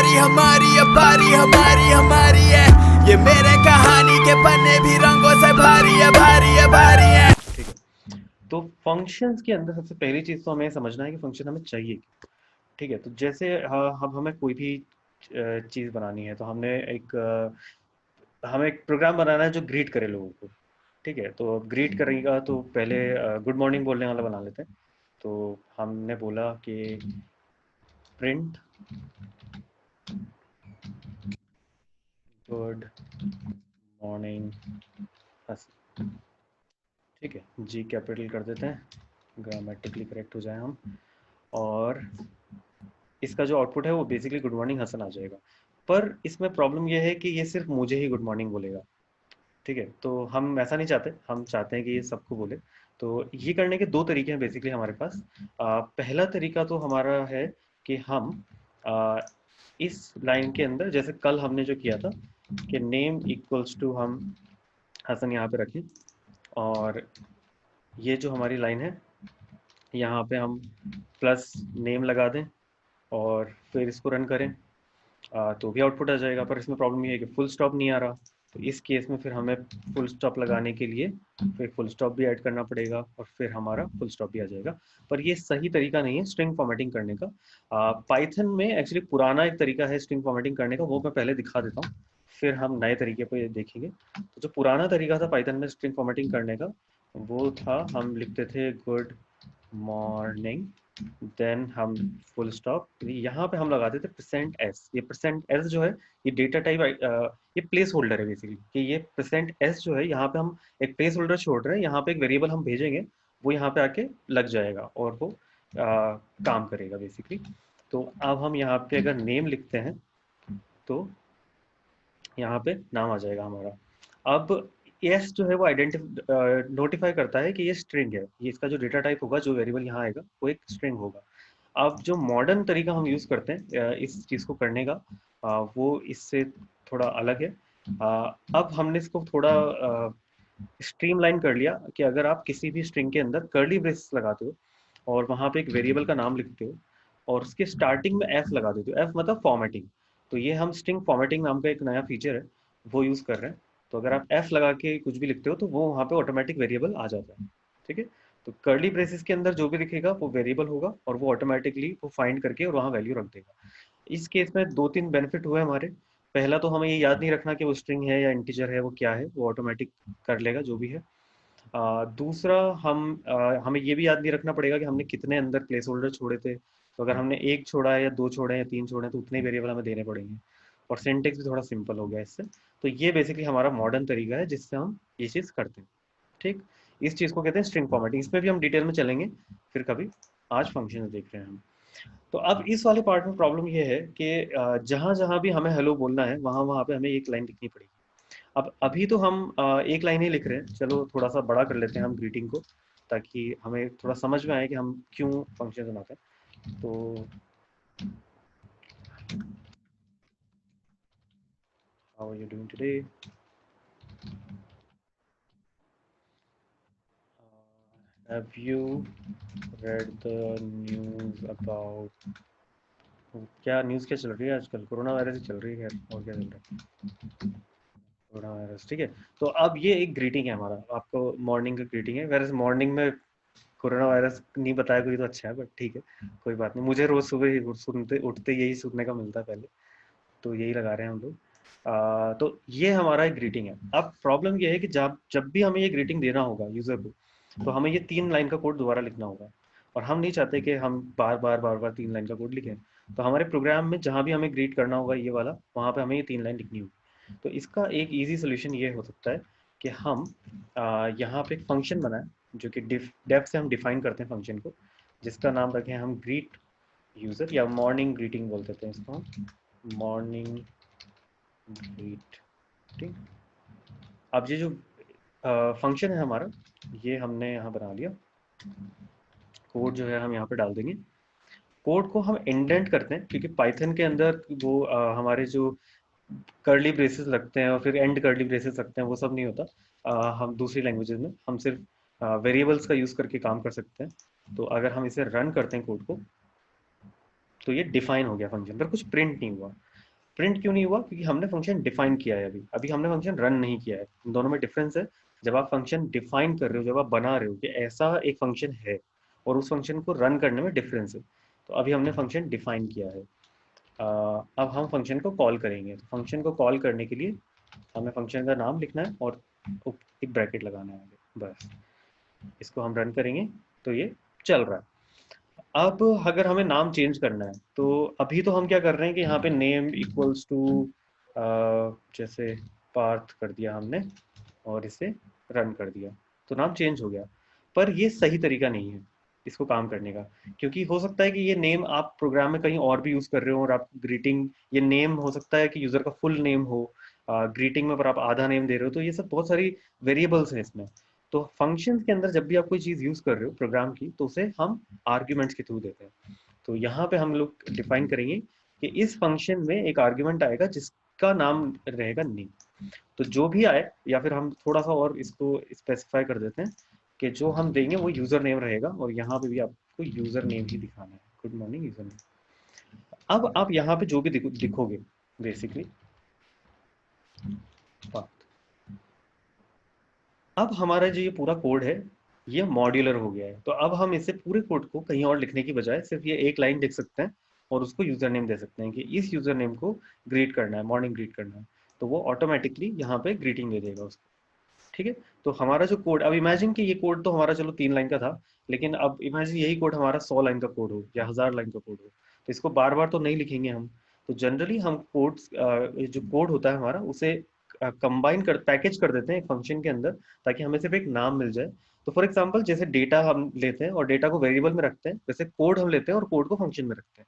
बारी हमारी, अब बारी हमारी हमारी है। ये मेरे कहानी के पन्ने भी रंगों से भारी है, भारी है, भारी है। ठीक है। तो फंक्शंस के अंदर सबसे पहली चीज तो हमें समझना है कि फंक्शन हमें चाहिए क्यों। ठीक है, तो जैसे अब हमें कोई भी चीज बनानी है, तो हमें एक प्रोग्राम बनाना है जो ग्रीट करे लोगों को। ठीक है, तो ग्रीट करेगा तो पहले गुड मॉर्निंग बोलने वाला बना लेते हैं। तो हमने बोला कि प्रिंट गुड मॉर्निंग। ठीक है, जी कैपिटल कर देते हैं, ग्रामेटिकली करेक्ट हो जाए हम। और इसका जो आउटपुट है वो बेसिकली गुड मॉर्निंग हसन आ जाएगा। पर इसमें प्रॉब्लम ये है कि ये सिर्फ मुझे ही गुड मॉर्निंग बोलेगा। ठीक है, तो हम ऐसा नहीं चाहते, हम चाहते हैं कि ये सबको बोले। तो ये करने के दो तरीके हैं बेसिकली हमारे पास। पहला तरीका तो हमारा है कि हम आ, इस लाइन के अंदर, जैसे कल हमने जो किया था कि नेम इक्वल्स टू हम हसन यहाँ पे रखें, और ये जो हमारी लाइन है यहाँ पे हम प्लस नेम लगा दें और फिर इसको रन करें। तो भी आउटपुट आ जाएगा। पर इसमें प्रॉब्लम ये है कि फुल स्टॉप नहीं आ रहा। तो इस केस में फिर हमें फुल स्टॉप लगाने के लिए फिर फुल स्टॉप भी ऐड करना पड़ेगा और फिर हमारा फुल स्टॉप भी आ जाएगा। पर ये सही तरीका नहीं है स्ट्रिंग फॉर्मेटिंग करने का। पाइथन में एक्चुअली पुराना एक तरीका है स्ट्रिंग फॉर्मेटिंग करने का, वो मैं पहले दिखा देता हूँ, फिर हम नए तरीके पे देखेंगे। तो जो पुराना तरीका था पाइथन में स्ट्रिंग फॉर्मेटिंग करने का, वो था हम लिखते थे गुड मॉर्निंग, देन हम फुल स्टॉप, यहाँ पे हम लगाते थे परसेंट एस। ये परसेंट एस जो है, ये डेटा टाइप, ये प्लेस होल्डर है बेसिकली। कि ये परसेंट एस जो है, यहाँ पे हम एक प्लेस होल्डर छोड़ रहे हैं, यहाँ पे एक वेरिएबल हम भेजेंगे, वो यहाँ पे आके लग जाएगा और वो काम करेगा बेसिकली। तो अब हम यहाँ पे अगर नेम लिखते हैं तो यहाँ पे नाम आ जाएगा हमारा। अब एस जो है वो नोटिफाई करता है कि ये स्ट्रिंग है, ये इसका जो डेटा टाइप होगा, जो वेरिएबल यहाँ आएगा वो एक स्ट्रिंग होगा। अब जो मॉडर्न तरीका हम यूज़ करते हैं इस चीज़ को करने का, वो इससे थोड़ा अलग है। अब हमने इसको थोड़ा स्ट्रीमलाइन कर लिया कि अगर आप किसी भी स्ट्रिंग के अंदर कर्ली ब्रेस लगाते हो और वहाँ पे एक वेरिएबल का नाम लिखते हो और उसके स्टार्टिंग में एफ लगा देते हो, एफ मतलब फॉर्मेटिंग। तो ये हम स्ट्रिंग फॉर्मेटिंग नाम का एक नया फीचर है, वो यूज़ कर रहे हैं। तो अगर आप एफ लगा के कुछ भी लिखते हो तो वो वहाँ पे ऑटोमेटिक वेरिएबल आ जाता है। ठीक है, तो कर्ली ब्रेसेस के अंदर जो भी दिखेगा वो वेरिएबल होगा और वो ऑटोमेटिकली वो फाइंड करके और वहाँ वैल्यू रख देगा। इस केस में दो तीन बेनिफिट हुए हमारे। पहला तो हमें ये याद नहीं रखना कि वो स्ट्रिंग है या इंटीजर है, वो क्या है, वो ऑटोमेटिक कर लेगा जो भी है। दूसरा, हमें ये भी याद नहीं रखना पड़ेगा कि हमने कितने अंदर प्लेस होल्डर छोड़े थे। तो अगर हमने एक छोड़ा है या दो छोड़े हैं या तीन छोड़े हैं तो उतने वेरिएबल हमें देने पड़ेंगे। और सिंटेक्स भी थोड़ा सिंपल हो गया इससे। तो ये बेसिकली हमारा मॉडर्न तरीका है जिससे हम ये चीज़ करते हैं। ठीक, इस चीज़ को कहते हैं स्ट्रिंग फॉर्मेटिंग। इसमें भी हम डिटेल में चलेंगे फिर कभी, आज फंक्शन देख रहे हैं हम। तो अब इस वाले पार्ट में प्रॉब्लम ये है कि जहाँ जहाँ भी हमें हेलो बोलना है वहाँ वहाँ पे हमें एक लाइन लिखनी पड़ेगी। अब अभी तो हम एक लाइन ही लिख रहे हैं, चलो थोड़ा सा बड़ा कर लेते हैं हम ग्रीटिंग को, ताकि हमें थोड़ा समझ में आए कि हम क्यों फंक्शन बनाते हैं। तो how are you doing today, have you read the news about, क्या न्यूज़ क्या चल रही है आजकल, कोरोना वायरस ही चल रही है, खैर और क्या चल रहा है, कोरोना वायरस। ठीक है, तो अब ये एक ग्रीटिंग है हमारा, आपको मॉर्निंग का ग्रीटिंग है। वैसे मॉर्निंग में कोरोना वायरस नहीं बताया कोई तो अच्छा है, बट ठीक है, कोई बात नहीं। मुझे रोज सुबह ही सुनते उठते यही सुनने का मिलता है पहले, तो यही लगा रहे हैं हम लोग। तो ये हमारा एक ग्रीटिंग है। अब प्रॉब्लम ये है कि जब जब भी हमें ये ग्रीटिंग देना होगा यूजर को, तो हमें ये 3 लाइन का कोड दोबारा लिखना होगा। और हम नहीं चाहते कि हम बार बार 3 लाइन का कोड लिखें। तो हमारे प्रोग्राम में जहाँ भी हमें ग्रीट करना होगा ये वाला, वहाँ पे हमें ये 3 लाइन लिखनी होगी। तो इसका एक ईजी सोल्यूशन ये हो सकता है कि हम यहाँ पे एक फंक्शन बनाएं, जो कि डेफ से हम डिफाइन करते हैं फंक्शन को, जिसका नाम रखें हम ग्रीट यूजर, या मॉर्निंग ग्रीटिंग बोल देते हैं इसको हम, मॉर्निंग ग्रीट। ठीक, अब ये जो फंक्शन है हमारा, ये हमने यहाँ बना लिया। कोड जो है हम यहाँ पे डाल देंगे। कोड को हम इंडेंट करते हैं क्योंकि पाइथन के अंदर वो हमारे जो कर्ली ब्रेसेस लगते हैं और फिर एंड कर्ली ब्रेसेस लगते हैं, वो सब नहीं होता। हम दूसरी लैंग्वेजेस में हम सिर्फ वेरिएबल्स का यूज़ करके काम कर सकते हैं। तो अगर हम इसे रन करते हैं कोड को, तो ये डिफाइन हो गया फंक्शन, पर कुछ प्रिंट नहीं हुआ। प्रिंट क्यों नहीं हुआ? क्योंकि हमने फंक्शन डिफाइन किया है, अभी अभी हमने फंक्शन रन नहीं किया है। इन दोनों में डिफरेंस है। जब आप फंक्शन डिफाइन कर रहे हो, जब आप बना रहे हो कि ऐसा एक फंक्शन है, और उस फंक्शन को रन करने में डिफरेंस है। तो अभी हमने फंक्शन डिफाइन किया है। अब हम फंक्शन को कॉल करेंगे। तो फंक्शन को कॉल करने के लिए हमें फंक्शन का नाम लिखना है और एक ब्रैकेट लगाना है आगे, बस। इसको हम रन करेंगे तो ये चल रहा है। अब अगर हमें नाम चेंज करना है, तो अभी तो हम क्या कर रहे हैं कि यहाँ पे नेम इक्वल्स टू जैसे पार्थ कर दिया हमने और इसे रन कर दिया, तो नाम चेंज हो गया। पर ये सही तरीका नहीं है इसको काम करने का, क्योंकि हो सकता है कि ये नेम आप प्रोग्राम में कहीं और भी यूज कर रहे हो, और आप ग्रीटिंग, ये नेम हो सकता है कि यूजर का फुल नेम हो, ग्रीटिंग में पर आप आधा नेम दे रहे हो, तो ये सब बहुत सारी वेरिएबल्स हैं इसमें। तो फंक्शंस के अंदर जब भी आप कोई चीज यूज कर रहे हो प्रोग्राम की, तो उसे हम आर्ग्यूमेंट्स के थ्रू देते हैं। तो यहाँ पे हम लोग डिफाइन करेंगे कि इस फंक्शन में एक आर्ग्यूमेंट आएगा जिसका नाम रहेगा नेम। तो जो भी आए, या फिर हम थोड़ा सा और इसको स्पेसिफाई कर देते हैं कि जो हम देंगे वो यूजर नेम रहेगा, और यहाँ पे भी आपको यूजर नेम ही दिखाना है। Good morning user name. अब आप यहाँ पे जो भी लिखोगे बेसिकली, अब हमारा जो ये पूरा कोड है ये मॉड्यूलर हो गया है। तो अब हम इसे पूरे कोड को कहीं और लिखने की बजाय सिर्फ ये एक लाइन लिख सकते हैं, और उसको यूजर नेम दे सकते हैं कि इस यूजर नेम को ग्रीट करना है, मॉर्निंग ग्रीट करना है। तो वो ऑटोमेटिकली यहाँ पे ग्रीटिंग दे देगा उसको। ठीक है। तो हमारा जो कोड, अब इमेजिन कि ये कोड तो हमारा चलो 3 लाइन का था, लेकिन अब इमेजिन यही कोड हमारा 100 लाइन का कोड हो या 1000 लाइन का कोड हो, तो इसको बार बार तो नहीं लिखेंगे हम। तो जनरली हम कोड्स, जो कोड होता है हमारा, उसे कंबाइन कर, पैकेज कर देते हैं एक फंक्शन के अंदर, ताकि हमें सिर्फ एक नाम मिल जाए। तो फॉर एग्जाम्पल, जैसे डेटा हम लेते हैं और डेटा को वेरिएबल में रखते हैं, वैसे कोड हम लेते हैं और कोड को फंक्शन में रखते हैं।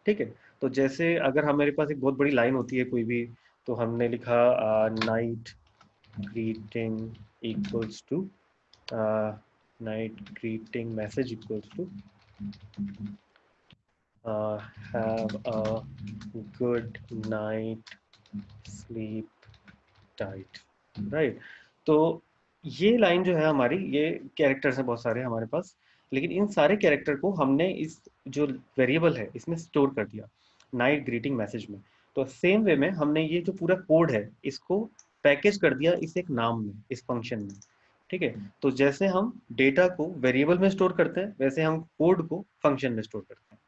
ठीक है। तो जैसे अगर हमारे पास एक बहुत बड़ी लाइन होती है कोई भी, तो हमने लिखा night greeting equals to night greeting message equals to have a good night, sleep tight, right? तो ये लाइन जो है हमारी, ये कैरेक्टर्स हैं बहुत सारे हमारे पास, लेकिन इन सारे कैरेक्टर को हमने इस जो वेरिएबल है इसमें स्टोर कर दिया नाइट ग्रीटिंग मैसेज में। तो सेम वे में हमने ये जो पूरा कोड है इसको पैकेज कर दिया इस एक नाम में, इस फंक्शन में। ठीक है। तो जैसे हम डेटा को वेरिएबल में स्टोर करते हैं, वैसे हम कोड को फंक्शन में स्टोर करते हैं।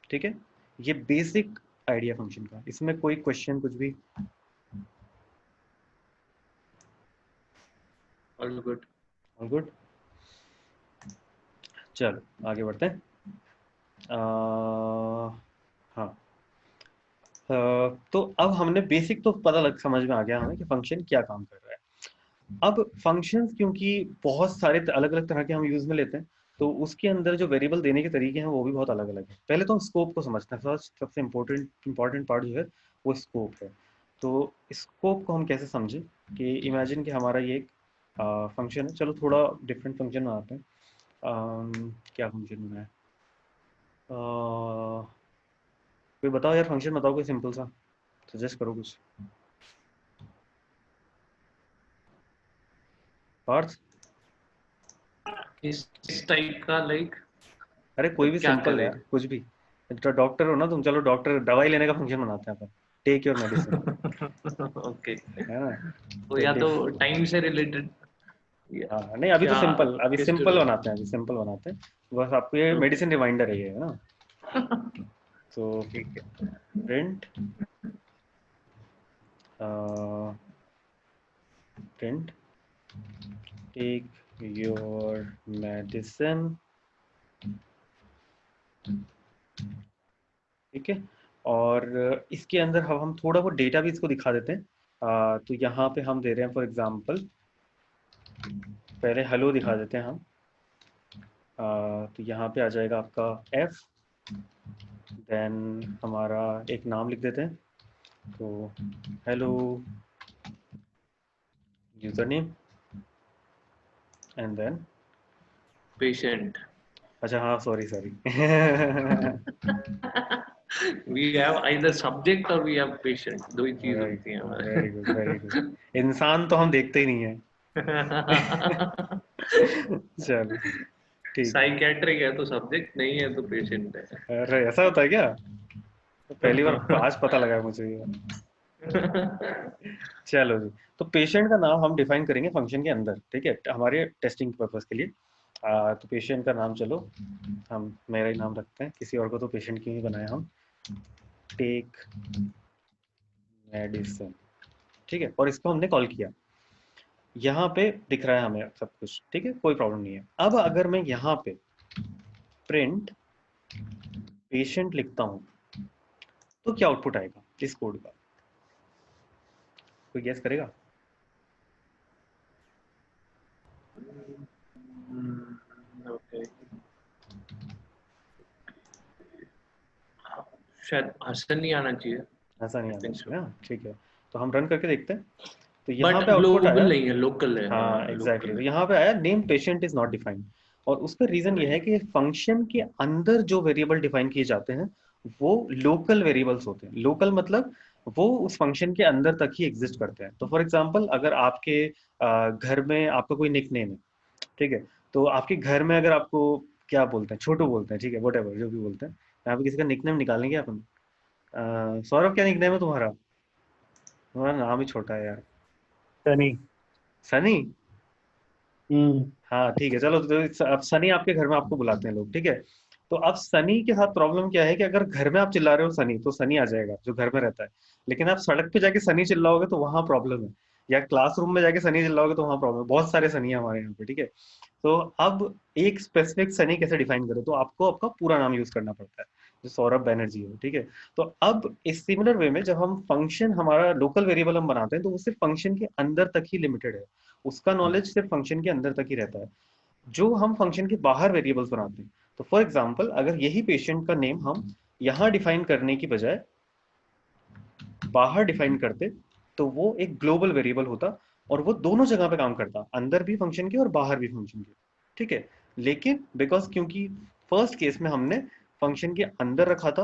ठीक है। ये बेसिक आइडिया फंक्शन का। इसमें कोई क्वेश्चन कुछ भी? All good. All good. चलो आगे बढ़ते हैं। हाँ, तो अब हमने बेसिक तो पता लग, समझ में आ गया हमें कि फंक्शन क्या काम कर रहा है। अब फंक्शंस क्योंकि बहुत सारे अलग अलग तरह के हम यूज में लेते हैं, तो उसके अंदर जो वेरिएबल देने के तरीके हैं वो भी बहुत अलग अलग है। पहले तो हम स्कोप को समझते हैं। सबसे इम्पोर्टेंट पार्ट जो है वो स्कोप है। तो स्कोप को हम कैसे समझें कि इमेजिन कि हमारा ये एक फंक्शन है। चलो थोड़ा डिफरेंट फंक्शन में आते हैं। क्या फंक्शन में है? कोई बताओ यार, फंक्शन बताओ कोई सिंपल सा, सजेस्ट करो कुछ। पार्थ? इस टाइप का, लाइक अरे कोई भी क्या सिंपल करें? यार, कुछ भी। तो डॉक्टर हो ना तुम, चलो डॉक्टर, दवाई लेने का फंक्शन बनाते हैं अपन। Take your medicine. ओके। है ना? तो या तो टाइम से रिलेटेड, हाँ नहीं, अभी तो क्या सिंपल, अभी किस सिंपल बनाते हैं, अभी सिंपल बनाते हैं। बस आपको ये मेडिसिन रिमाइंडर है, ये है ना? तो ठीक है। Print print take your medicine. ठीक है। और इसके अंदर हम थोड़ा वो डेटा भी इसको दिखा देते हैं। तो यहाँ पे हम दे रहे हैं फॉर एग्जांपल, पहले हेलो दिखा देते हैं हम। तो यहाँ पे आ जाएगा आपका f, देन हमारा एक नाम लिख देते हैं, तो hello user name, and then patient. अच्छा हाँ, sorry we have either subject or we have patient, दो ही चीज होती है वेरी गुड वेरी गुड। इंसान तो हम देखते ही नहीं है। चलो ठीक। साइकेट्रिक है तो सब्जेक्ट, नहीं है तो पेशेंट है। अरे ऐसा होता है क्या? पहली बार आज पता लगा मुझे ये। चलो जी, तो पेशेंट का नाम हम डिफाइन करेंगे फंक्शन के अंदर, ठीक है, हमारे टेस्टिंग पर्पस के लिए। तो पेशेंट का नाम, चलो हम मेरा ही नाम रखते हैं, किसी और को तो पेशेंट क्यों ही बनाया हम। टेक मेडिसिन, ठीक है, और इसको हमने कॉल किया। यहाँ पे दिख रहा है हमें सब कुछ, ठीक है, कोई प्रॉब्लम नहीं है। अब अगर मैं यहाँ पे प्रिंट पेशेंट लिखता हूँ तो क्या आउटपुट आएगा इस कोड का, कोई गेस करेगा? ओके, शायद हसन नहीं आना चाहिए, ऐसा नहीं आई आना थिंक सो, चाहिए, हाँ, ठीक है। तो हम रन करके देखते हैं। तो यहाँ बट पे आउटपुट ग्लोबल आया, नहीं है, लोकल है, हाँ हाँ एग्जैक्टली, लोकल तो है। यहाँ पे आया name patient is not defined. और उसका रीजन ये है कि फंक्शन के अंदर जो वेरिएबल डिफाइन किए जाते हैं वो लोकल वेरिएबल्स होते हैं। लोकल मतलब वो उस फंक्शन के अंदर तक ही एग्जिस्ट करते हैं। तो फॉर एग्जांपल, अगर आपके घर में आपका कोई निकनेम है, ठीक है, तो आपके घर में अगर आपको क्या बोलते हैं, छोटू बोलते हैं, ठीक है, वट जो भी बोलते हैं, यहाँ पे किसी का निकनेम निकालेंगे अपन। सौरभ, क्या निकनेम है तुम्हारा? तुम्हारा नाम ही छोटा है यार। सनी। सनी? हम्म। हाँ ठीक है, चलो, तो अब सनी आपके घर में आपको बुलाते हैं लोग, ठीक है। तो अब सनी के साथ प्रॉब्लम क्या है कि अगर घर में आप चिल्ला रहे हो सनी, तो सनी आ जाएगा जो घर में रहता है। लेकिन आप सड़क पे जाके सनी चिल्लाओगे तो वहां प्रॉब्लम है, या क्लासरूम में जाके सनी चिल्लाओगे तो वहां प्रॉब्लम है। बहुत सारे सनी है हमारे यहाँ पे, ठीक है। तो अब एक स्पेसिफिक सनी कैसे डिफाइन करो, तो आपको आपका पूरा नाम यूज करना पड़ता है, जो सौरभ बैनर्जी है, ठीक है। तो अब इस सिमिलर वे में जब हम फंक्शन, हमारा लोकल वेरिएबल हम बनाते हैं, तो वो सिर्फ फंक्शन के अंदर तक ही लिमिटेड है, उसका नॉलेज सिर्फ फंक्शन के अंदर तक ही रहता है। जो हम फंक्शन के बाहर वेरिएबल्स बनाते हैं, तो फॉर एग्जांपल अगर यही पेशेंट का नेम हम यहाँ डिफाइन करने की बजाय बाहर डिफाइन करते, तो वो एक ग्लोबल वेरिएबल होता और वो दोनों जगह पे काम करता, अंदर भी फंक्शन के और बाहर भी फंक्शन के, ठीक है। लेकिन बिकॉज क्योंकि फर्स्ट केस में हमने फंक्शन के अंदर रखा था,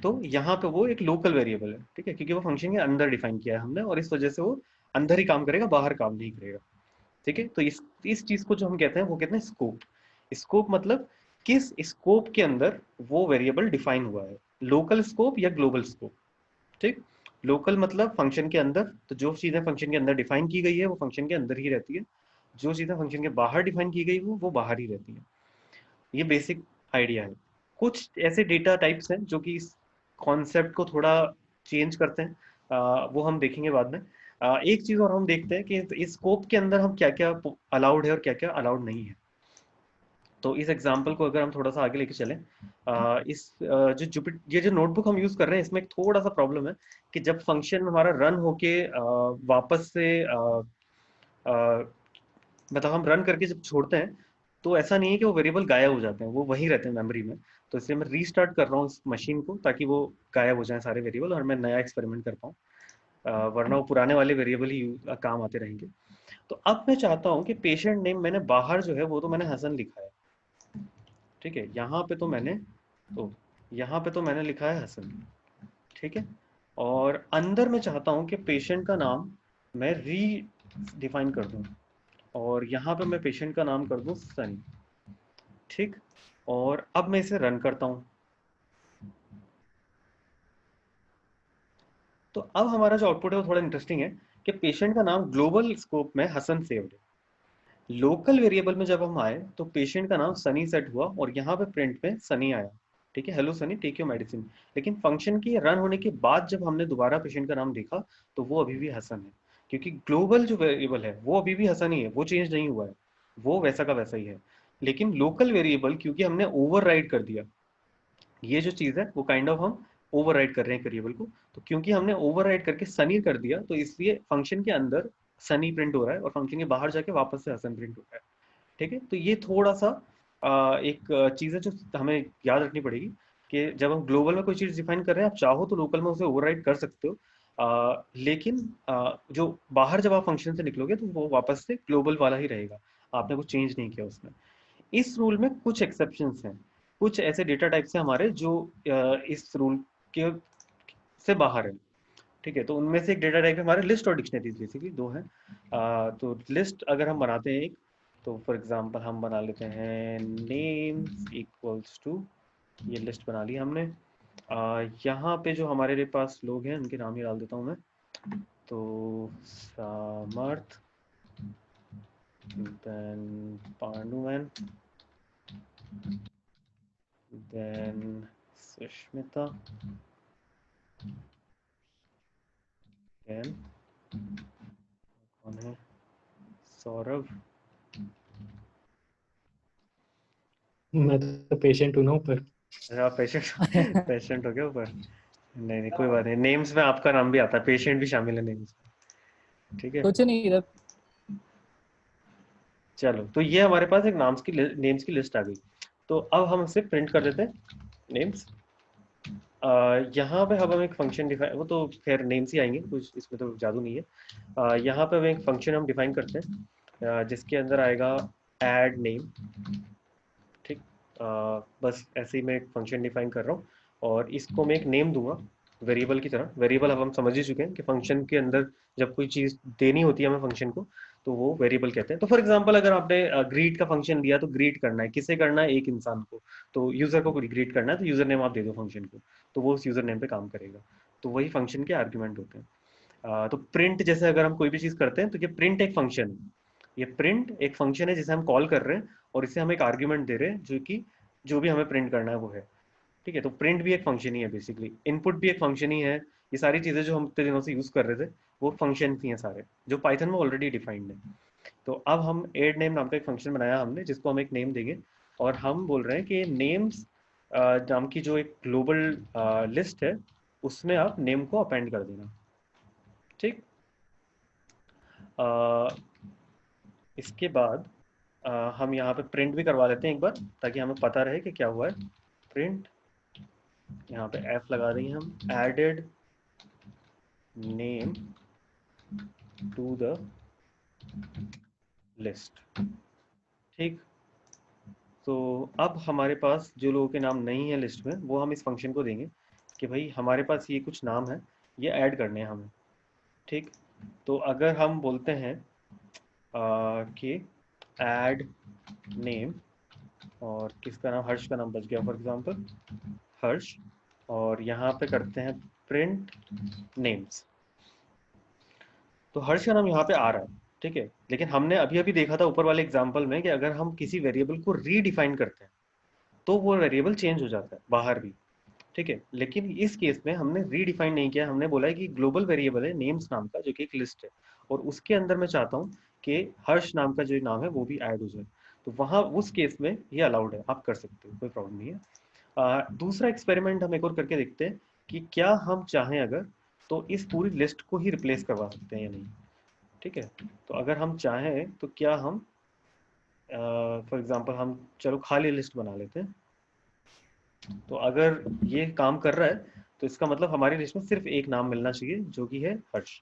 तो यहाँ पे वो एक लोकल वेरिएबल है, ठीक है, क्योंकि वो फंक्शन के अंदर डिफाइन किया है हमने, और इस वजह से वो अंदर ही काम करेगा, बाहर काम नहीं करेगा, ठीक है। तो इस चीज को जो हम कहते हैं वो कहते हैं स्कोप। स्कोप मतलब किस स्कोप के अंदर वो वेरिएबल डिफाइन हुआ है, लोकल स्कोप या ग्लोबल स्कोप, ठीक। लोकल मतलब फंक्शन के अंदर, तो जो चीजें फंक्शन के अंदर डिफाइन की गई है वो फंक्शन के अंदर ही रहती है, जो चीजें फंक्शन के बाहर डिफाइन की गई वो बाहर ही रहती है। ये बेसिक आइडिया है। कुछ ऐसे डेटा टाइप्स हैं जो कि इस कॉन्सेप्ट को थोड़ा चेंज करते हैं, वो हम देखेंगे बाद में। एक चीज और हम देखते हैं कि इस स्कोप के अंदर हम क्या क्या अलाउड है और क्या क्या अलाउड नहीं है। तो इस एग्जांपल को अगर हम थोड़ा सा आगे लेके चलें, जो जुपिटर, ये जो नोटबुक हम यूज कर रहे हैं, इसमें एक थोड़ा सा प्रॉब्लम है कि जब फंक्शन हमारा रन होके वापस से मतलब हम रन करके जब छोड़ते हैं, तो ऐसा नहीं है कि वो वेरिएबल गायब हो जाते हैं, वो वहीं रहते हैं मेमोरी में। तो इसलिए मैं रीस्टार्ट कर रहा हूँ इस मशीन को, ताकि वो गायब हो जाए सारे वेरिएबल और मैं नया एक्सपेरिमेंट कर पाऊँ, वरना वो पुराने वाले वेरिएबल ही काम आते रहेंगे। तो अब मैं चाहता हूँ कि पेशेंट नेम मैंने बाहर जो है वो तो मैंने हसन लिखा है, ठीक है, यहाँ पे तो मैंने लिखा है हसन, ठीक है। और अंदर मैं चाहता हूँ कि पेशेंट का नाम मैं री डिफाइन कर दूँ, और यहाँ पे मैं पेशेंट का नाम कर दूँ सनी, ठीक। और अब मैं इसे रन करता हूँ, तो अब हमारा जो आउटपुट है वो थोड़ा इंटरेस्टिंग है कि पेशेंट का नाम ग्लोबल स्कोप में हसन सेव्ड है। लोकल वेरिएबल में जब हम आए तो पेशेंट का नाम सनी सेट हुआ और यहाँ पे प्रिंट में सनी आया, ठीक है, hello Sunny take your medicine. लेकिन फंक्शन की रन होने के बाद जब हमने दोबारा पेशेंट का नाम देखा तो वो अभी भी हसन है, क्योंकि ग्लोबल जो वेरिएबल है वो अभी भी हसन ही है, वो चेंज नहीं हुआ है, वो वैसा का वैसा ही है। लेकिन लोकल वेरिएबल क्योंकि हमने ओवरराइड कर दिया, ये जो चीज है वो काइंड ऑफ हम ओवरराइड कर रहे हैं वेरिएबल को, तो क्योंकि हमने ओवरराइड करके सनी कर दिया तो इसलिए फंक्शन के अंदर सनी प्रिंट हो रहा है और फंक्शन के बाहर जाके वापस से हसन प्रिंट हो रहा है, ठीक है। तो ये थोड़ा सा एक चीज है जो हमें याद रखनी पड़ेगी कि जब हम ग्लोबल में कोई चीज डिफाइन कर रहे हैं, आप चाहो तो लोकल में उसे ओवरराइड कर सकते हो, लेकिन जो बाहर जब आप फंक्शन से निकलोगे तो वो वापस से ग्लोबल वाला ही रहेगा, आपने कुछ चेंज नहीं किया उसमें। इस रूल में कुछ एक्सेप्शंस हैं, कुछ ऐसे डेटा टाइप्स हैं हमारे जो इस रूल के से बाहर है, ठीक है। तो उनमें से एक डेटा टाइप है हमारे लिस्ट और डिक्शनरीज, बेसिकली दो हैं। तो लिस्ट अगर हम बनाते हैं एक, तो फॉर एग्जांपल हम बना लेते हैं नेम्स इक्वल्स टू ये लिस्ट बना ली हमने। यहाँ पे जो हमारे पास लोग हैं उनके नाम ही डाल देता हूँ मैं। तो सामर्थ, देन पांडुमैन, देन सुष्मिता, देन कौन है, सौरभ। मैं तो पेशेंट हूँ ना ऊपर। अरे आप पेशेंट पेशेंट हो गया ऊपर? नहीं नहीं, कोई बात नहीं, नेम्स में आपका नाम भी आता है, पेशेंट भी शामिल है नेम्स में, ठीक है। कुछ नहीं इधर। चलो, तो ये हमारे पास एक नेम्स की लिस्ट आ गई। तो अब हम इसे प्रिंट कर देते हैं, नेम्स। यहाँ पे अब हम एक फंक्शन डिफाइन, वो तो खैर नेम्स ही आएंगे, कुछ इसमें तो जादू नहीं है। यहाँ पे हम एक फंक्शन हम डिफाइन करते हैं, जिसके अंदर आएगा ऐड नेम, ठीक। बस ऐसे ही मैं एक फंक्शन डिफाइन कर रहा हूँ और इसको मैं एक नेम दूंगा वेरिएबल की तरह। वेरिएबल अब हम समझ ही चुके हैं कि फंक्शन के अंदर जब कोई चीज़ देनी होती है हमें फंक्शन को, तो वो वेरिएबल कहते हैं। तो फॉर एग्जांपल अगर आपने ग्रीट का फंक्शन दिया, तो ग्रीट करना है, किसे करना है, एक इंसान को, तो यूजर को ग्रीट करना है, तो यूजर नेम आप दे दो फंक्शन को, तो वो उस यूजर नेम पे काम करेगा। तो वही फंक्शन के आर्ग्यूमेंट होते हैं। तो प्रिंट जैसे अगर हम कोई भी चीज़ करते हैं, तो ये प्रिंट एक फंक्शन है, ये प्रिंट एक फंक्शन है जिसे हम कॉल कर रहे हैं और इसे हम एक आर्ग्यूमेंट दे रहे हैं जो कि जो भी हमें प्रिंट करना है वो है, ठीक है। तो प्रिंट भी एक फंक्शन ही है बेसिकली, इनपुट भी एक फंक्शन ही है। ये सारी चीज़ें जो हम इतने दिनों से यूज़ कर रहे थे वो फंक्शन ही हैं सारे, जो पाइथन में ऑलरेडी डिफाइंड है। तो अब हम एड नेम नाम का एक फंक्शन बनाया हमने, जिसको हम एक नेम देंगे और हम बोल रहे हैं कि नेम्स नाम की जो एक ग्लोबल लिस्ट है उसमें आप नेम को अपेंड कर देना, ठीक। इसके बाद हम यहाँ पे प्रिंट भी करवा लेते हैं एक बार, ताकि हमें पता रहे कि क्या हुआ है। प्रिंट, यहाँ पे एफ लगा देंगे हम, added name to the list, ठीक। तो अब हमारे पास जो लोगों के नाम नहीं है लिस्ट में, वो हम इस फंक्शन को देंगे कि भाई हमारे पास ये कुछ नाम है, ये ऐड करने हैं हमें, ठीक। तो अगर हम बोलते हैं कि ऐड नेम, और किसका नाम, हर्ष का नाम बच गया फॉर एग्जांपल, हर्ष, और यहाँ पे करते हैं प्रिंट नेम्स। तो हर्ष का नाम यहाँ पे आ रहा है, ठीक है। लेकिन हमने अभी अभी देखा था ऊपर वाले एग्जांपल में कि अगर हम किसी वेरिएबल को रीडिफाइन करते हैं तो वो वेरिएबल चेंज हो जाता है बाहर भी, ठीक है। लेकिन इस केस में हमने रीडिफाइन नहीं किया, हमने बोला है कि ग्लोबल वेरिएबल है नेम्स नाम का, जो कि एक लिस्ट है, और उसके अंदर मैं चाहता हूँ कि हर्ष नाम का जो नाम है वो भी ऐड हो जाए। तो वहाँ उस केस में ये अलाउड है, आप कर सकते हो, कोई प्रॉब्लम नहीं है। दूसरा एक्सपेरिमेंट हम एक और करके देखते हैं कि क्या हम चाहें अगर, तो इस पूरी लिस्ट को ही रिप्लेस करवा सकते हैं या नहीं, ठीक है। तो अगर हम चाहें तो क्या हम फॉर एग्जांपल हम चलो खाली लिस्ट बना लेते हैं। तो अगर ये काम कर रहा है तो इसका मतलब हमारी लिस्ट में सिर्फ एक नाम मिलना चाहिए जो कि है हर्ष,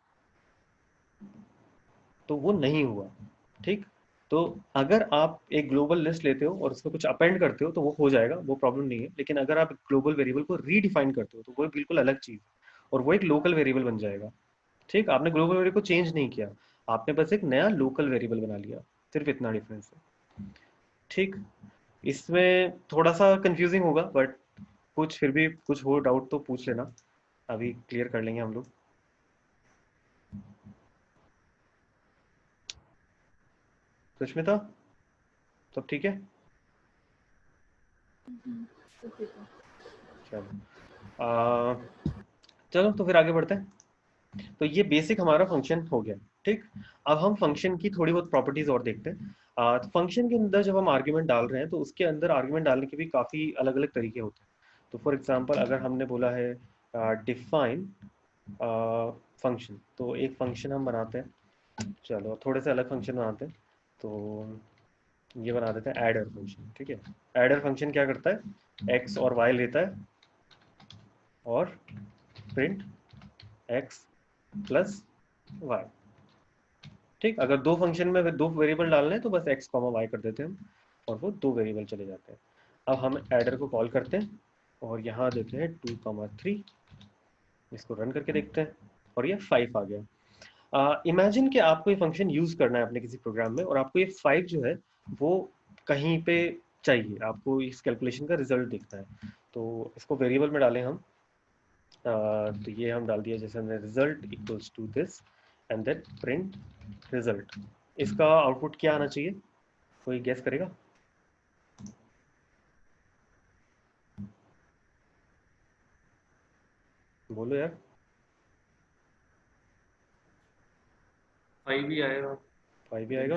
तो वो नहीं हुआ, ठीक। तो अगर आप एक ग्लोबल लिस्ट लेते हो और उसमें कुछ अपेंड करते हो तो वो हो जाएगा, वो प्रॉब्लम नहीं है। लेकिन अगर आप ग्लोबल वेरिएबल को रीडिफाइन करते हो तो वो बिल्कुल अलग चीज़ है और वो एक लोकल वेरिएबल बन जाएगा, ठीक। आपने ग्लोबल वेरिएबल को चेंज नहीं किया, आपने बस एक नया लोकल वेरिएबल बना लिया, सिर्फ इतना डिफरेंस है, ठीक। इसमें थोड़ा सा कंफ्यूजिंग होगा, बट कुछ फिर भी कुछ हो डाउट तो पूछ लेना, अभी क्लियर कर लेंगे हम लोग। सुष्मिता, सब ठीक है? चलो चलो तो फिर आगे बढ़ते हैं। तो ये बेसिक हमारा फंक्शन हो गया, ठीक। अब हम फंक्शन की थोड़ी बहुत प्रॉपर्टीज और देखते हैं। तो फंक्शन के अंदर जब हम आर्ग्यूमेंट डाल रहे हैं तो उसके अंदर आर्ग्यूमेंट डालने के भी काफ़ी अलग अलग तरीके होते हैं। तो फॉर एग्जांपल अगर हमने बोला है डिफाइन फंक्शन, तो एक फंक्शन हम बनाते हैं, चलो थोड़े से अलग फंक्शन बनाते हैं। तो ये बना देते हैं एडर फंक्शन, ठीक है। एडर फंक्शन क्या करता है, एक्स और वाई लेता है और प्रिंट एक्स प्लस वाई, ठीक। अगर दो फंक्शन में दो वेरिएबल डालने हैं तो बस एक्स कॉमा वाई कर देते हैं हम और वो दो वेरिएबल चले जाते हैं। अब हम एडर को कॉल करते हैं और यहाँ देते हैं 2,3, इसको रन करके देखते हैं और ये 5 आ गया। इमेजिन कि आपको ये फंक्शन यूज करना है अपने किसी प्रोग्राम में और आपको ये 5 जो है वो कहीं पे चाहिए, आपको इस कैलकुलेशन का रिजल्ट दिखता है। तो इसको वेरिएबल में डालें हम, तो ये हम डाल दिया जैसे हमने result equals to this and then print result. इसका आउटपुट क्या आना चाहिए, कोई गेस करेगा? बोलो यार। 5 ही आएगा। 5 भी आएगा,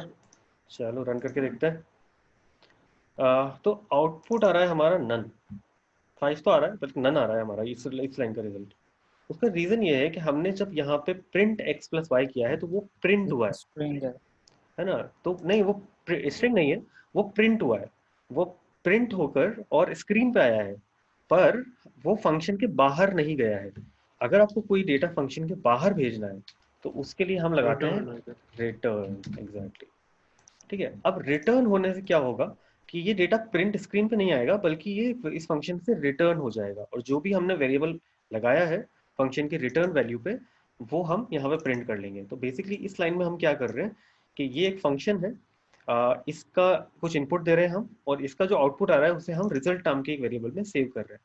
चलो रन करके देखते हैं। तो आउटपुट आ रहा है हमारा नन, 5 तो आ रहा है बल्कि नन आ रहा है हमारा इस लाइन का रिजल्ट। उसका रीजन ये है कि हमने जब यहाँ पे प्रिंट x प्लस वाई किया है तो वो प्रिंट हुआ स्ट्रिंग है। है ना? तो नहीं, वो स्ट्रिंग नहीं है, वो प्रिंट हुआ है, वो प्रिंट होकर और स्क्रीन पे आया है, पर वो फंक्शन के बाहर नहीं गया है। अगर आपको कोई डेटा फंक्शन के बाहर भेजना है तो उसके लिए हम लगाते हैं रिटर्न। एग्जैक्टली, ठीक है। अब रिटर्न होने से क्या होगा कि ये डेटा प्रिंट स्क्रीन पे नहीं आएगा बल्कि ये इस फंक्शन से रिटर्न हो जाएगा, और जो भी हमने वेरिएबल लगाया है फंक्शन की रिटर्न वैल्यू पे वो हम यहाँ पे प्रिंट कर लेंगे। तो बेसिकली इस लाइन में हम क्या कर रहे हैं कि ये एक फंक्शन है, इसका कुछ इनपुट दे रहे हैं हम, और इसका जो आउटपुट आ रहा है उसे हम रिजल्ट नाम के एक वेरिएबल में सेव कर रहे हैं,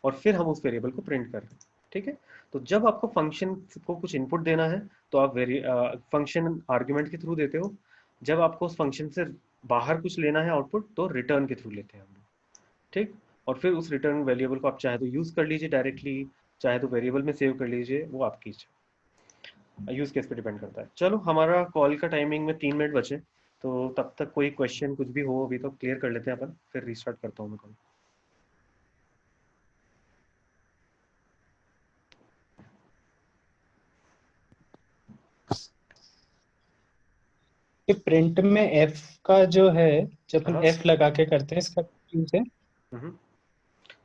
और फिर हम उस वेरिएबल को प्रिंट कर रहे हैं, ठीक है। तो जब आपको फंक्शन को कुछ इनपुट देना है तो आप फंक्शन आर्ग्यूमेंट के थ्रू देते हो, जब आपको उस फंक्शन से बाहर कुछ लेना है आउटपुट तो रिटर्न के थ्रू लेते हैं हम लोग, ठीक। और फिर उस रिटर्न वेरिएबल को आप चाहे तो यूज कर लीजिए डायरेक्टली, चाहे तो वेरिएबल में सेव कर लीजिए, वो आपकी इच्छा, यूज केस पे डिपेंड करता है। चलो हमारा कॉल का टाइमिंग में 3 मिनट बचे, तो तब तक कोई क्वेश्चन कुछ भी हो अभी तो क्लियर कर लेते हैं अपन, फिर रीस्टार्ट करता हूँ मैं कॉल। ये प्रिंट में एफ का जो है, जब हम हाँ। एफ लगा के करते हैं, इसका यूज है हम्म।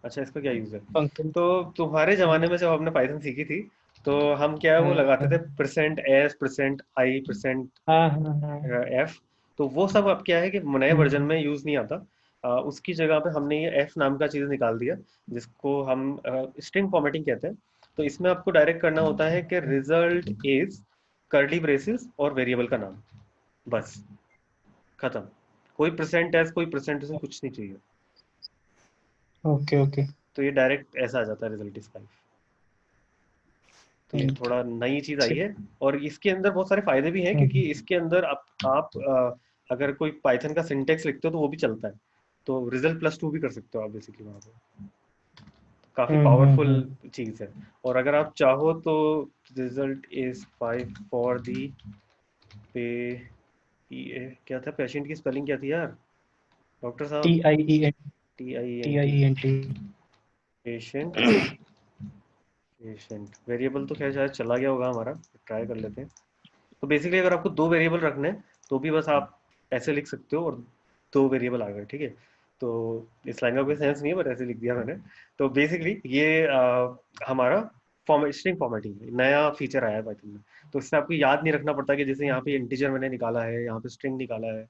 अच्छा, इसका क्या यूज है? फंक्शन। तो तुम्हारे जमाने में जब हमने पाइथन सीखी थी तो हम क्या है वो लगाते थे परसेंट एस, परसेंट आई, परसेंट हाँ हाँ हाँ। एफ। तो वो सब अब क्या है कि नए वर्जन हम्म, में यूज नहीं आता। उसकी जगह पे हमने ये एफ नाम का चीज निकाल दिया जिसको हम स्ट्रिंग फॉर्मेटिंग कहते हैं। तो इसमें आपको डायरेक्ट करना होता है कि रिजल्ट इज कर्ली ब्रेसेस और वेरिएबल का नाम, बस खत्म। कोई परसेंट एस, कोई परसेंट कुछ नहीं चाहिए। Okay okay. तो ये डायरेक्ट ऐसा आ जाता है रिजल्ट इज 5। तो ये थोड़ा नई चीज आई है, और इसके अंदर बहुत सारे फायदे भी हैं क्योंकि इसके अंदर आप अगर कोई पाइथन का सिंटेक्स लिखते हो तो वो भी चलता है, तो रिजल्ट प्लस 2 भी कर सकते हो आप बेसिकली वहां पे। काफी पावरफुल चीज है। और अगर आप चाहो तो रिजल्ट इज 5 फॉर दी पे, क्या था पेशेंट की स्पेलिंग क्या थी यार डॉक्टर साहब? TIENT। पेशेंट, पेशेंट वेरिएबल तो खैर शायद चला गया होगा हमारा, ट्राई कर लेते हैं। तो बेसिकली अगर आपको 2 वेरिएबल रखने हैं तो भी बस आप ऐसे लिख सकते हो, और 2 वेरिएबल आ गए, ठीक है। तो इस लाइन का कोई सेंस नहीं है बट ऐसे लिख दिया मैंने। तो बेसिकली ये हमारा स्ट्रिंग फॉर्मेटिंग नया फीचर आया है पाइथन में। तो इससे आपको याद नहीं रखना पड़ता कि जैसे यहाँ पे इंटीजर मैंने निकाला है, यहाँ पे स्ट्रिंग निकाला है,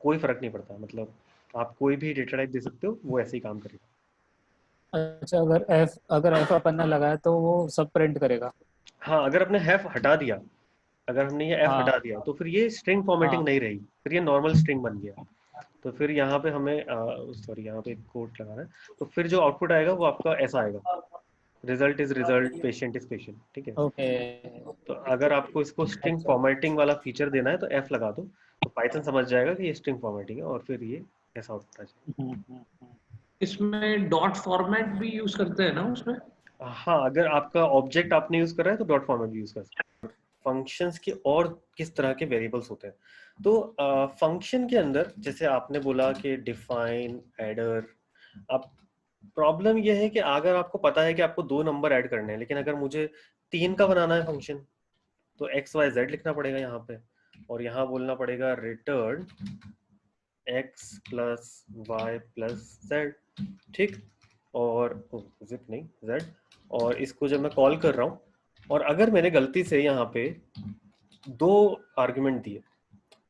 कोई फर्क नहीं पड़ता। मतलब आप कोई भी डेटा टाइप दे सकते हो, वो ऐसे ही काम करेगा। अच्छा, अगर एफ अपन ने लगाया तो वो सब प्रिंट करेगा? हाँ, अगर आपने हैफ हटा दिया, अगर हमने ये एफ हाँ हटा दिया तो फिर ये स्ट्रिंग फॉर्मेटिंग हाँ। नहीं रही, फिर ये नॉर्मल स्ट्रिंग बन गया। तो फिर यहाँ पे हमें सॉरी यहाँ पे एक कोट लगाना है। तो फिर जो आउटपुट आएगा वो आपका ऐसा आएगा, result is result, patient is patient, ठीक है। ओके। तो अगर आपको इसको स्ट्रिंग अच्छा। फॉर्मेटिंग वाला फीचर देना है तो एफ लगा दो, तो पाइथन समझ जाएगा कि ये स्ट्रिंग फॉर्मेटिंग है, और फिर ये ऐसा आउटपुट आ जाएगा। इसमें डॉट फॉर्मेट भी यूज करते हैं ना उसमें? हाँ, अगर आपका ऑब्जेक्ट आपने यूज कर रहा है तो डॉट फॉर्मेट भी यूज कर सकते हैं। फंक्शंस के और किस तरह के वेरिएबल्स होते हैं? तो फंक्शन के अंदर जैसे आपने बोला कि डिफाइन, एडर। अब प्रॉब्लम यह है कि अगर आपको पता है कि आपको 2 नंबर ऐड करने हैं, लेकिन अगर मुझे 3 का बनाना है फंक्शन तो एक्स वाई जेड लिखना पड़ेगा यहाँ पे, और यहाँ बोलना पड़ेगा return x plus y plus z, ठीक। और जिप नहीं z, और इसको जब मैं कॉल कर रहा हूँ और अगर मैंने गलती से यहाँ पे 2 आर्ग्यूमेंट दिए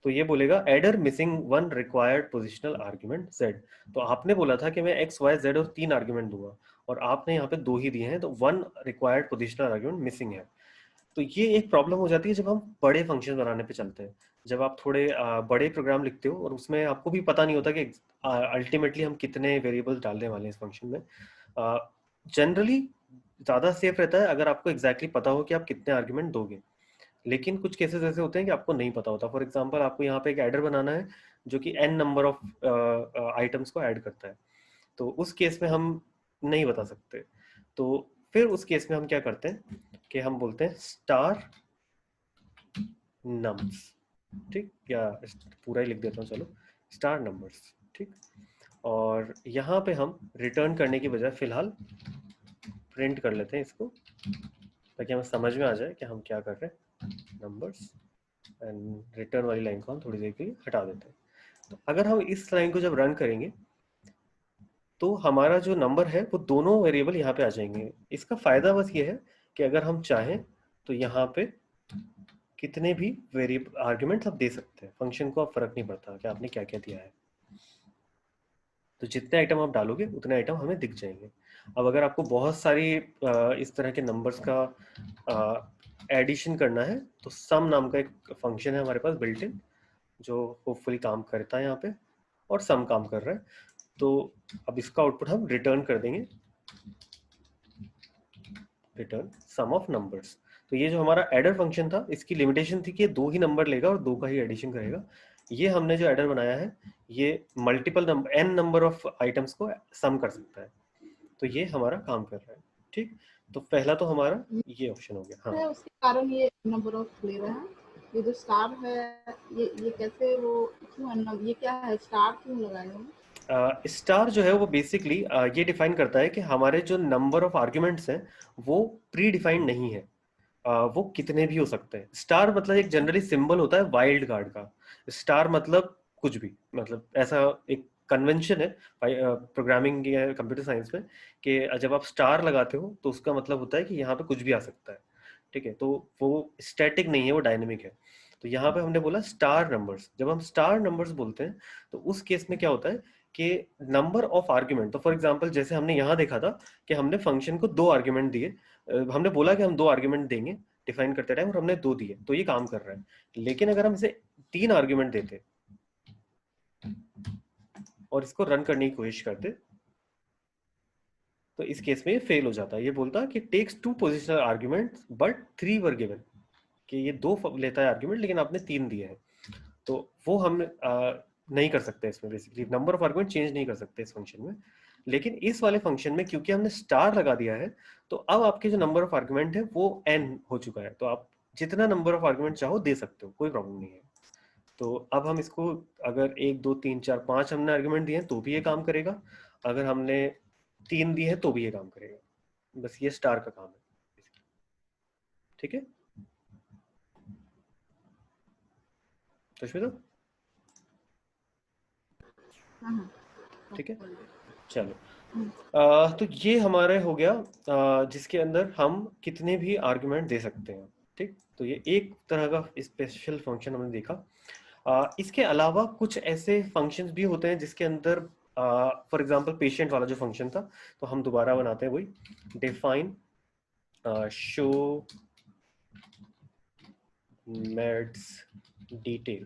तो ये बोलेगा adder missing 1 required positional argument z। तो आपने बोला था कि मैं x y z और 3 आर्ग्यूमेंट दूंगा, और आपने यहाँ पे 2 ही दिए हैं, तो 1 रिक्वायर्ड पोजिशनल आर्ग्यूमेंट मिसिंग है। तो ये एक प्रॉब्लम हो जाती है जब हम बड़े फंक्शन बनाने पे चलते हैं। जब आप थोड़े बड़े प्रोग्राम लिखते हो और उसमें आपको भी पता नहीं होता कि अल्टीमेटली हम कितने वेरिएबल्स डालने वाले हैं इस फंक्शन में। जनरली ज़्यादा सेफ रहता है अगर आपको एग्जैक्टली पता हो कि आप कितने आर्ग्यूमेंट दोगे, लेकिन कुछ केसेस ऐसे होते हैं कि आपको नहीं पता होता। फॉर एग्जांपल आपको यहाँ पे एक एडर बनाना है जो कि n नंबर ऑफ आइटम्स को ऐड करता है, तो उस केस में हम नहीं बता सकते। तो फिर उस केस में हम क्या करते हैं कि हम बोलते हैं स्टार नम्स, ठीक, या पूरा ही लिख देता हूँ, चलो स्टार नंबर्स, ठीक। और यहाँ पे हम रिटर्न करने की बजाय फिलहाल प्रिंट कर लेते हैं इसको, ताकि हमें समझ में आ जाए कि हम क्या कर रहे हैं, नंबर्स। एंड रिटर्न वाली लाइन को हम थोड़ी देर के लिए हटा देते हैं। तो अगर हम इस लाइन को जब रन करेंगे तो हमारा जो नंबर है वो दोनों वेरिएबल यहाँ पे आ जाएंगे। इसका फायदा बस ये है कि अगर हम चाहें तो यहाँ पे कितने भी वेरिएबल आर्ग्यूमेंट्स आप दे सकते हैं, फंक्शन को अब फर्क नहीं पड़ता कि आपने क्या क्या दिया है। तो जितने आइटम आप डालोगे उतने आइटम हमें दिख जाएंगे। अब अगर आपको बहुत सारी इस तरह के नंबर्स का एडिशन करना है तो सम नाम का एक फंक्शन है हमारे पास बिल्ट इन, जो होपफुली काम करता है यहाँ पे, और सम काम कर रहा है। तो अब इसका आउटपुट हम रिटर्न कर देंगे, रिटर्न सम ऑफ नंबर्स। तो ये जो हमारा एडर फंक्शन था इसकी लिमिटेशन थी कि ये 2 ही नंबर लेगा और 2 का ही एडिशन करेगा। ये हमने जो एडर बनाया है ये multiple number n number of items को सम कर सकता है, तो ये हमारा काम कर रहा है, ठीक। तो पहला तो हमारा ये ऑप्शन हो गया। हाँ, उसके कारण ये नंबर ऑफ ले रहा है। ये जो स्टार है ये कैसे वो क्यों, ये क्या है, स्टार क्यों लगाए हो? स्टार जो है वो बेसिकली ये डिफाइन करता है कि हमारे जो नंबर ऑफ आर्ग्यूमेंट्स हैं वो प्री डिफाइंड नहीं है, वो कितने भी हो सकते हैं। स्टार मतलब एक जनरली सिंबल होता है वाइल्ड कार्ड का। स्टार मतलब कुछ भी, मतलब ऐसा एक कन्वेंशन है प्रोग्रामिंग या कंप्यूटर साइंस में कि जब आप स्टार लगाते हो तो उसका मतलब होता है कि यहाँ पे कुछ भी आ सकता है, ठीक है। तो वो स्टैटिक नहीं है, वो डायनेमिक है। तो यहाँ पे हमने बोला स्टार नंबर्स। जब हम स्टार नंबर्स बोलते हैं तो उस केस में क्या होता है कि नंबर ऑफ आर्ग्यूमेंट, तो फॉर एग्जांपल जैसे हमने यहाँ देखा था कि हमने फंक्शन को 2 आर्ग्यूमेंट दिए, हमने बोला कि हम 2 आर्ग्यूमेंट देंगे डिफाइन करते टाइम और हमने 2 दिए, तो ये काम कर रहा है। लेकिन अगर हम इसे 3 आर्ग्यूमेंट देते और इसको रन करने की कोशिश करते तो इस केस में ये फेल हो जाता है। ये बोलता कि takes 2 positional arguments but 3 were given, कि ये 2 लेता है आर्ग्यूमेंट लेकिन आपने 3 दिए हैं। तो वो हम नहीं कर सकते इसमें, basically number of argument change नहीं कर सकते इस फंक्शन में। लेकिन इस वाले फंक्शन में क्योंकि हमने स्टार लगा दिया है तो अब आपके जो नंबर ऑफ आर्गुमेंट है वो n हो चुका है, तो आप जितना नंबर ऑफ आर्गुमेंट चाहो दे सकते हो, कोई प्रॉब्लम नहीं है। तो अब हम इसको अगर 1 2 3 4 5 हमने आर्गुमेंट दिए हैं तो भी ये काम करेगा, अगर हमने 3 दिए हैं तो भी ये काम करेगा। बस ये स्टार का काम है, ठीक है। तो श्वेता, ठीक है, चलो। तो ये हमारे हो गया जिसके अंदर हम कितने भी आर्गुमेंट दे सकते हैं, ठीक। तो ये एक तरह का स्पेशल फंक्शन हमने देखा। इसके अलावा कुछ ऐसे फंक्शंस भी होते हैं जिसके अंदर फॉर एग्जांपल पेशेंट वाला जो फंक्शन था, तो हम दोबारा बनाते हैं वही, डिफाइन शो मेड्स डिटेल,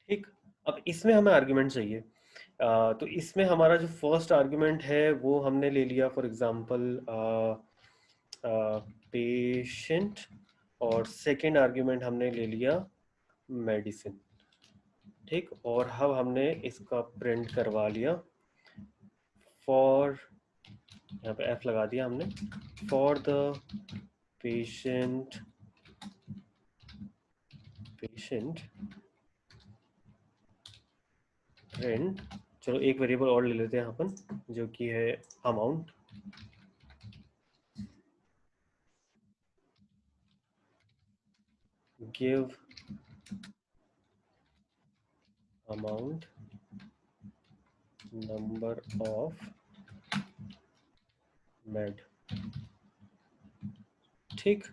ठीक। अब इसमें हमें आर्गुमेंट चाहिए। तो इसमें हमारा जो फर्स्ट आर्गुमेंट है वो हमने ले लिया फॉर एग्जांपल पेशेंट, और सेकंड आर्गुमेंट हमने ले लिया मेडिसिन, ठीक। और अब हमने इसका प्रिंट करवा लिया फॉर, यहाँ पे f लगा दिया हमने, फॉर द पेशेंट प्रिंट, चलो एक वेरिएबल और ले लेते हैं अपन जो कि है amount, give amount number of made, ठीक।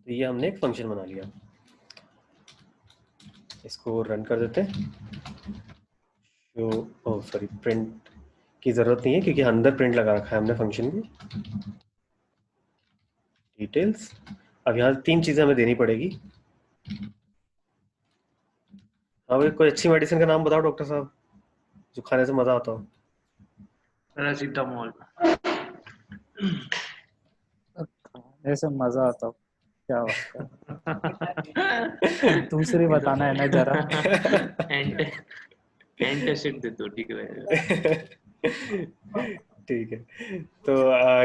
तो ये हमने एक फंक्शन बना लिया, इसको रन कर देते हैं। तो सॉरी, प्रिंट की जरूरत नहीं है क्योंकि अंदर प्रिंट लगा रखा है हमने फंक्शन में। डिटेल्स। अब यहाँ 3 चीजें हमें देनी पड़ेगी। हाँ भाई, कोई अच्छी मेडिसिन का नाम बताओ डॉक्टर साहब, जो खाने से मजा आता हो। पैरासीटामोल। ऐसे मजा आता हो, क्या बात कर। दूसरी बताना है ना जरा। एंटासिड दे दो, ठीक है। ठीक है, तो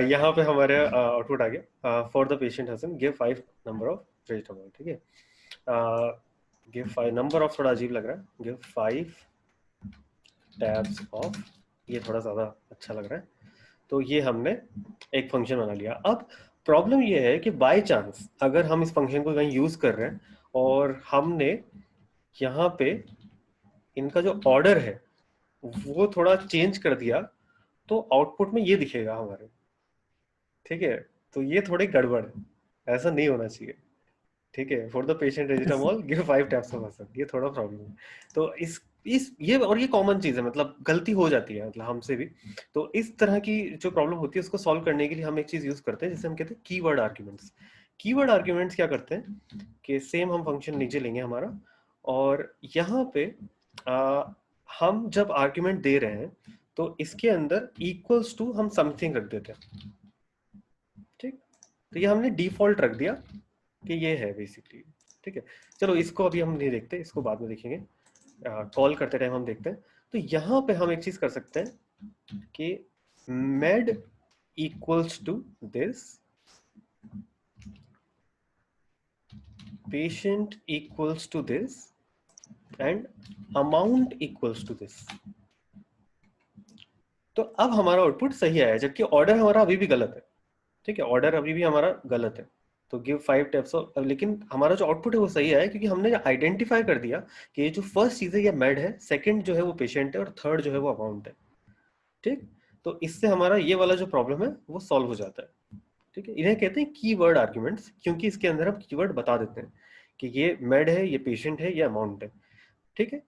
यहाँ पे हमारे आउटपुट आ गया। For the patient Hasan give 5 number of vegetable. ठीक है, गिव 5 नंबर ऑफ, थोड़ा अजीब लग रहा है, गिव 5 टैब्स ऑफ, ये थोड़ा ज़्यादा अच्छा लग रहा है। तो ये हमने एक फंक्शन बना लिया। अब प्रॉब्लम ये है कि बाय चांस अगर हम इस फंक्शन को कहीं यूज़ कर रहे हैं और हमने यहाँ पे इनका जो ऑर्डर है वो थोड़ा चेंज कर दिया, तो आउटपुट में ये दिखेगा हमारे। ठीक है, तो ये थोड़ी गड़बड़ है, ऐसा नहीं होना चाहिए। ठीक है, फॉर द पेशेंट रेजिटामोल गिव 5 टैब्स ऑफ हसन, ये थोड़ा प्रॉब्लम है। तो इस ये, और ये कॉमन चीज है, मतलब गलती हो जाती है, मतलब हमसे भी। तो इस तरह की जो प्रॉब्लम होती है उसको सॉल्व करने के लिए हम एक चीज यूज करते हैं जिसे हम कहते हैं कीवर्ड आर्ग्यूमेंट्स। कीवर्ड आर्ग्यूमेंट्स क्या करते हैं कि सेम हम फंक्शन नीचे लेंगे हमारा, और यहाँ पे हम जब आर्ग्यूमेंट दे रहे हैं तो इसके अंदर इक्वल्स टू हम समथिंग रख देते हैं। ठीक, तो ये हमने डिफॉल्ट रख दिया कि ये है बेसिकली। ठीक है, चलो इसको अभी हम नहीं देखते, इसको बाद में देखेंगे, कॉल करते टाइम हम देखते हैं। तो यहाँ पे हम एक चीज कर सकते हैं कि med equals to this, patient equals to this, and amount equals to this. तो अब हमारा आउटपुट सही आया, जबकि ऑर्डर हमारा अभी भी गलत है। ठीक है, ऑर्डर अभी भी हमारा गलत है। तो गिव 5 टैब्स ऑफ, लेकिन हमारा जो आउटपुट है वो सही आया, क्योंकि हमने आइडेंटिफाई कर दिया कि ये जो फर्स्ट चीज है ये मेड है, सेकंड जो है वो पेशेंट है, और थर्ड जो है वो अमाउंट है। ठीक, तो इससे हमारा ये वाला जो प्रॉब्लम है वो सॉल्व हो जाता है। ठीक है, इन्हें कहते हैं कीवर्ड आर्ग्यूमेंट्स, क्योंकि इसके अंदर हम कीवर्ड बता देते हैं कि ये मेड है, ये पेशेंट है, ये अमाउंट है। ठीक है,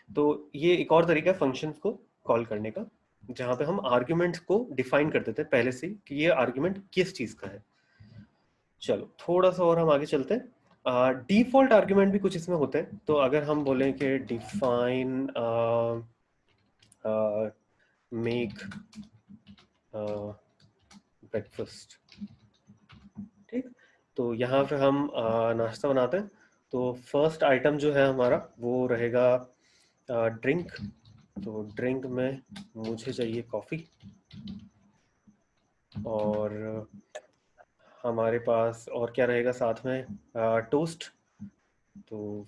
तो ये एक और तरीका है फंक्शंस को कॉल करने का, जहां पे हम आर्ग्यूमेंट्स को डिफाइन कर देते हैं पहले से कि ये आर्ग्यूमेंट किस चीज का है। चलो थोड़ा सा और हम आगे चलते हैं। डिफॉल्ट आर्ग्यूमेंट भी कुछ इसमें होते हैं। तो अगर हम बोलें कि डिफाइन मेक ब्रेकफास्ट, ठीक, तो यहाँ पे हम नाश्ता बनाते हैं। तो फर्स्ट आइटम जो है हमारा वो रहेगा ड्रिंक। तो ड्रिंक में मुझे चाहिए कॉफ़ी, और हमारे पास और क्या रहेगा साथ में, टोस्ट। तो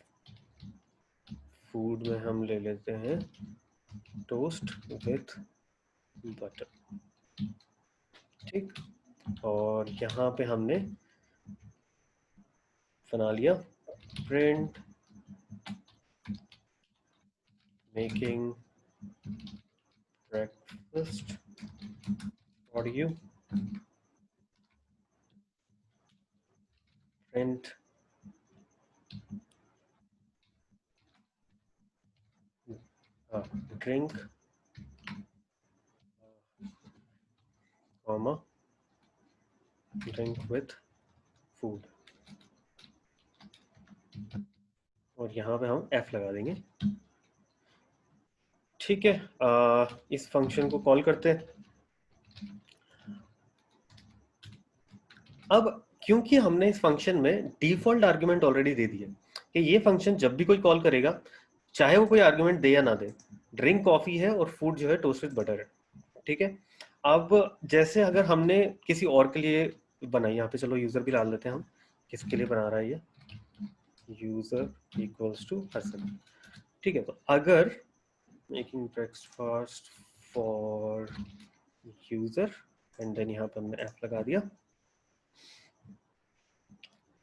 फूड में हम ले लेते हैं टोस्ट विथ बटर। ठीक, और यहाँ पे हमने बना लिया print making breakfast for you, print drink comma drink with food, और यहाँ पे हम F लगा देंगे। ठीक है, इस फंक्शन को कॉल करते हैं। अब क्योंकि हमने इस फंक्शन में डिफॉल्ट आर्गुमेंट ऑलरेडी दे दिया कि ये फंक्शन जब भी कोई कॉल करेगा, चाहे वो कोई आर्गुमेंट दे या ना दे, ड्रिंक कॉफी है और फूड जो है टोस्ट विद बटर है। ठीक है, अब जैसे अगर हमने किसी और के लिए बनाई, यहाँ पे चलो यूजर भी डाल देते हैं हम, किसके लिए बना रहा है ये, यूजर इक्वल्स टू हसन। ठीक है, तो अगर making breakfast for user and then यहाँ पे हमने F लगा दिया,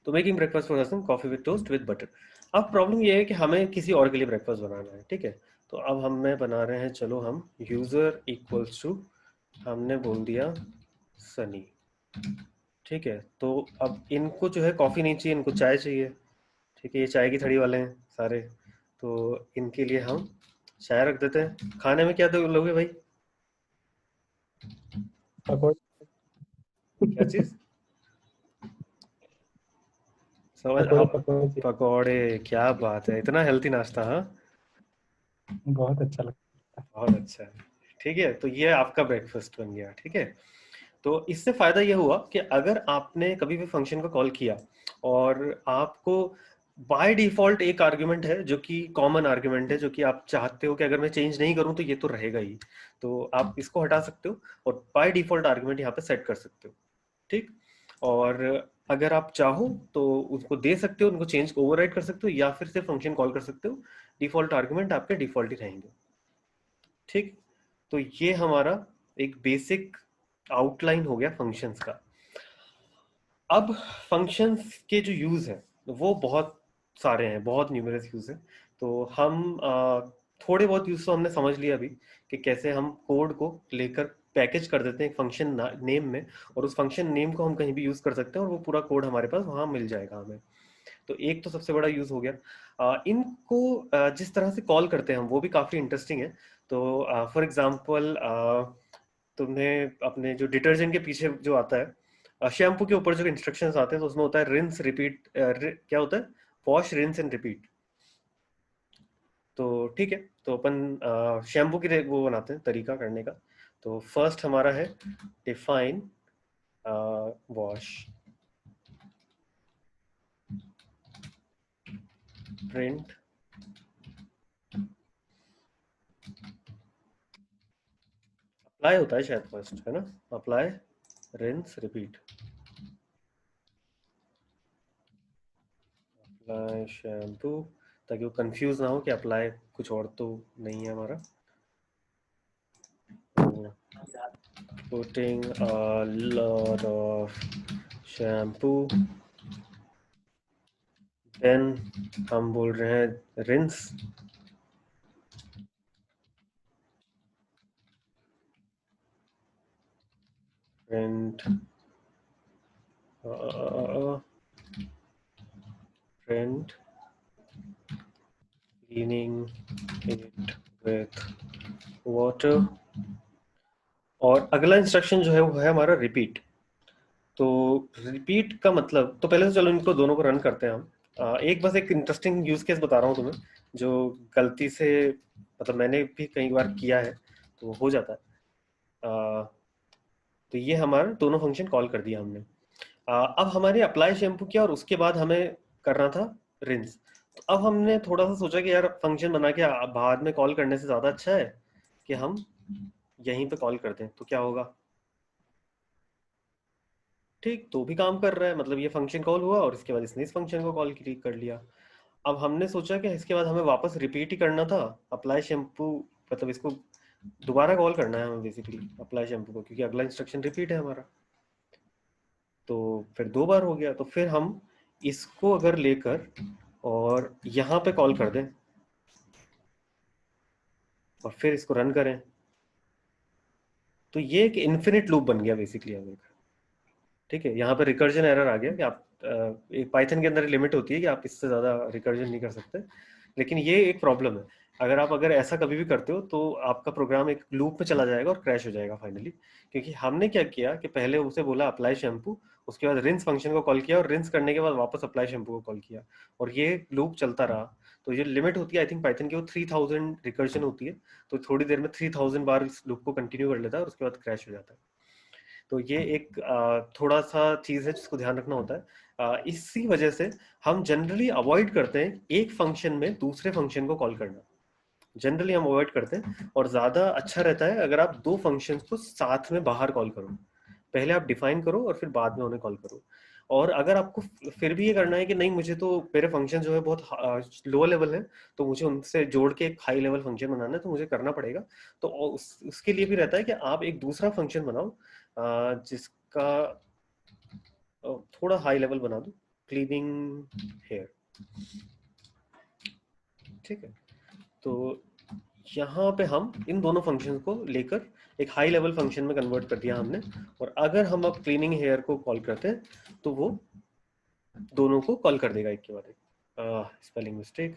तो making breakfast for Hasan coffee with toast with butter. अब प्रॉब्लम ये है कि हमें किसी और के लिए ब्रेकफास्ट बनाना है। ठीक है, तो अब हमें बना रहे हैं, चलो हम यूजर इक्वल्स टू, हमने बोल दिया सनी। ठीक है, तो अब इनको जो है कॉफी नहीं चाहिए, इनको चाय चाहिए। ठीक है, ये चाय की थड़ी वाले हैं सारे, तो इनके लिए हम चाय रख देते हैं। खाने में क्या लोगे भाई, क्या चीज? समझ पकोड़े आप। पकोड़े चाहिए। पकौड़े, क्या बात है, इतना हेल्थी नाश्ता। हाँ, बहुत अच्छा लगता है। बहुत अच्छा है। ठीक है, तो ये आपका ब्रेकफास्ट बन गया। ठीक है, तो इससे फायदा ये हुआ कि अगर आपने कभी भी फंक्शन को कॉल किया और आपको बाय डिफॉल्ट एक आर्गुमेंट है जो कि कॉमन आर्गुमेंट है, जो कि आप चाहते हो कि अगर मैं चेंज नहीं करूं तो ये तो रहेगा ही, तो आप इसको हटा सकते हो और बाय डिफॉल्ट आर्गुमेंट यहाँ पे सेट कर सकते हो। ठीक, और अगर आप चाहो तो उसको दे सकते हो, उनको चेंज ओवरराइड कर सकते हो, या फिर से फंक्शन कॉल कर सकते हो। डिफॉल्ट आर्गुमेंट आपके डिफॉल्ट ही रहेंगे। ठीक, तो ये हमारा एक बेसिक आउटलाइन हो गया फंक्शंस का। अब फंक्शंस के जो यूज है वो बहुत सारे हैं, बहुत न्यूमरस यूज है। तो हम थोड़े बहुत यूज तो हमने समझ लिया अभी कि कैसे हम कोड को लेकर पैकेज कर देते हैं एक फंक्शन नेम में, और उस फंक्शन नेम को हम कहीं भी यूज कर सकते हैं और वो पूरा कोड हमारे पास वहां मिल जाएगा हमें। तो एक तो सबसे बड़ा यूज हो गया। इनको जिस तरह से कॉल करते हैं हम वो भी काफी इंटरेस्टिंग है। तो फॉर एग्जांपल तुम्हें अपने जो डिटर्जेंट के पीछे जो आता है, शैम्पू के ऊपर जो इंस्ट्रक्शंस आते हैं, तो उसमें होता है रिंस रिपीट, क्या होता है, वॉश रिंस एंड रिपीट। तो ठीक है, तो अपन शैम्पू की वो बनाते हैं तरीका करने का। तो फर्स्ट हमारा है डिफाइन वॉश, प्रिंट अप्लाई होता है शायद फर्स्ट, है ना, apply rinse repeat, apply shampoo, ताकि वो कंफ्यूज ना हो कि अप्लाई कुछ और तो नहीं है हमारा। Putting a lot of shampoo, then हम बोल रहे हैं rinse, print print cleaning it with water। और अगला इंस्ट्रक्शन जो है वो है हमारा रिपीट। तो रिपीट का मतलब, तो पहले तो चलो इनको दोनों को रन करते हैं हम। एक बस एक इंटरेस्टिंग यूज केस बता रहा हूँ तुम्हें, जो गलती से, मतलब मैंने भी कई बार किया है तो हो जाता है। तो ये हमारा दोनों फंक्शन कॉल कर दिया हमने। अब हमारे अप्लाई शैम्पू किया और उसके बाद हमें करना था रिंस। तो अब हमने थोड़ा सा सोचा कि यार फंक्शन बना के बाद में कॉल करने से ज्यादा अच्छा है कि हम यहीं पे कॉल कर दें, तो क्या होगा। ठीक, तो भी काम कर रहा है, मतलब ये फंक्शन कॉल हुआ और इसके बाद इसने इस फंक्शन को कॉल कर लिया। अब हमने सोचा कि इसके बाद हमें वापस रिपीट ही करना था अप्लाई शैम्पू, मतलब इसको दोबारा कॉल करना है हमें बेसिकली अप्लाई शैम्पू को, क्योंकि अगला इंस्ट्रक्शन रिपीट है हमारा। तो फिर दो बार हो गया, तो फिर हम इसको अगर लेकर और यहाँ पे कॉल कर दें और फिर इसको रन करें, तो ये एक इन्फिनिट लूप बन गया बेसिकली अब एक। ठीक है, यहाँ पे रिकर्जन एरर आ गया कि आप एक पाइथन के अंदर लिमिट होती है कि आप इससे ज़्यादा रिकर्जन नहीं कर सकते, लेकिन ये एक प्रॉब्लम है। अगर ऐसा कभी भी करते हो तो आपका प्रोग्राम एक लूप में चला जाएगा और क्रैश हो जाएगा फाइनली। क्योंकि हमने क्या किया कि पहले उसे बोला अप्लाई शैम्पू, उसके बाद रिंस फंक्शन को कॉल किया और रिंस करने के बाद वापस अप्लाई शैम्पू को कॉल किया, और ये लूप चलता रहा। तो ये लिमिट होती है आई थिंक पाइथन की, वो 3000 रिकर्जन होती है। तो थोड़ी देर में 3000 बार इस लूप को कंटिन्यू कर लेता है और उसके बाद क्रैश हो जाता है। तो ये एक थोड़ा सा चीज है जिसको ध्यान रखना होता है। इसी वजह से हम जनरली अवॉइड करते हैं एक फंक्शन में दूसरे फंक्शन को कॉल करना, जनरली हम अवॉइड करते हैं। और ज्यादा अच्छा रहता है अगर आप दो फंक्शंस को साथ में बाहर कॉल करो, पहले आप डिफाइन करो और फिर बाद में उन्हें कॉल करो। और अगर आपको फिर भी ये करना है कि नहीं, मुझे तो मेरे फंक्शन जो है बहुत लो लेवल है, तो मुझे उनसे जोड़ के एक हाई लेवल फंक्शन बनाना है, तो मुझे करना पड़ेगा। तो उसके लिए भी रहता है कि आप एक दूसरा फंक्शन बनाओ जिसका थोड़ा हाई लेवल बना दो, क्लीनिंग हेयर। ठीक है, तो यहाँ पे हम इन दोनों फंक्शंस को लेकर एक हाई लेवल फंक्शन में कन्वर्ट कर दिया हमने। और अगर हम अब क्लीनिंग हेयर को कॉल करते हैं तो वो दोनों को कॉल कर देगा एक के बाद एक। Spelling mistake.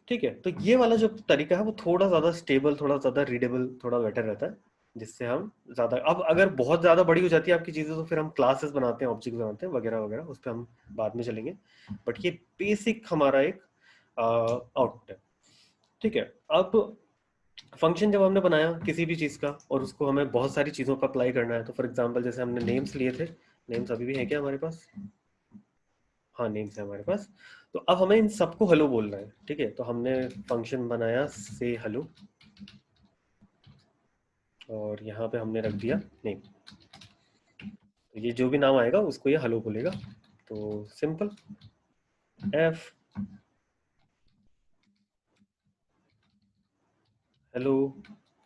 ठीक है, तो ये वाला जो तरीका है वो थोड़ा ज्यादा स्टेबल, थोड़ा ज्यादा रीडेबल, थोड़ा बेटर रहता है। जिससे हम ज्यादा, अब अगर बहुत ज्यादा बड़ी हो जाती है आपकी चीजें तो फिर हम क्लासेस बनाते हैं, ऑब्जेक्ट बनाते हैं वगैरह वगैरह, उस पर हम बाद में चलेंगे। बट ये बेसिक हमारा एक आउटपुट है। ठीक है, अब फंक्शन जब हमने बनाया किसी भी चीज का और उसको हमें बहुत सारी चीजों का अप्लाई करना है, तो फॉर एग्जांपल जैसे हमने नेम्स लिए थे, नेम्स अभी भी हैं क्या हमारे पास? हाँ नेम्स है हमारे पास। तो अब हमें इन सबको हेलो बोलना है। ठीक है, तो हमने फंक्शन बनाया से हेलो, और यहाँ पे हमने रख दिया नेम। तो ये जो भी नाम आएगा उसको ये हेलो बोलेगा। तो सिंपल एफ हेलो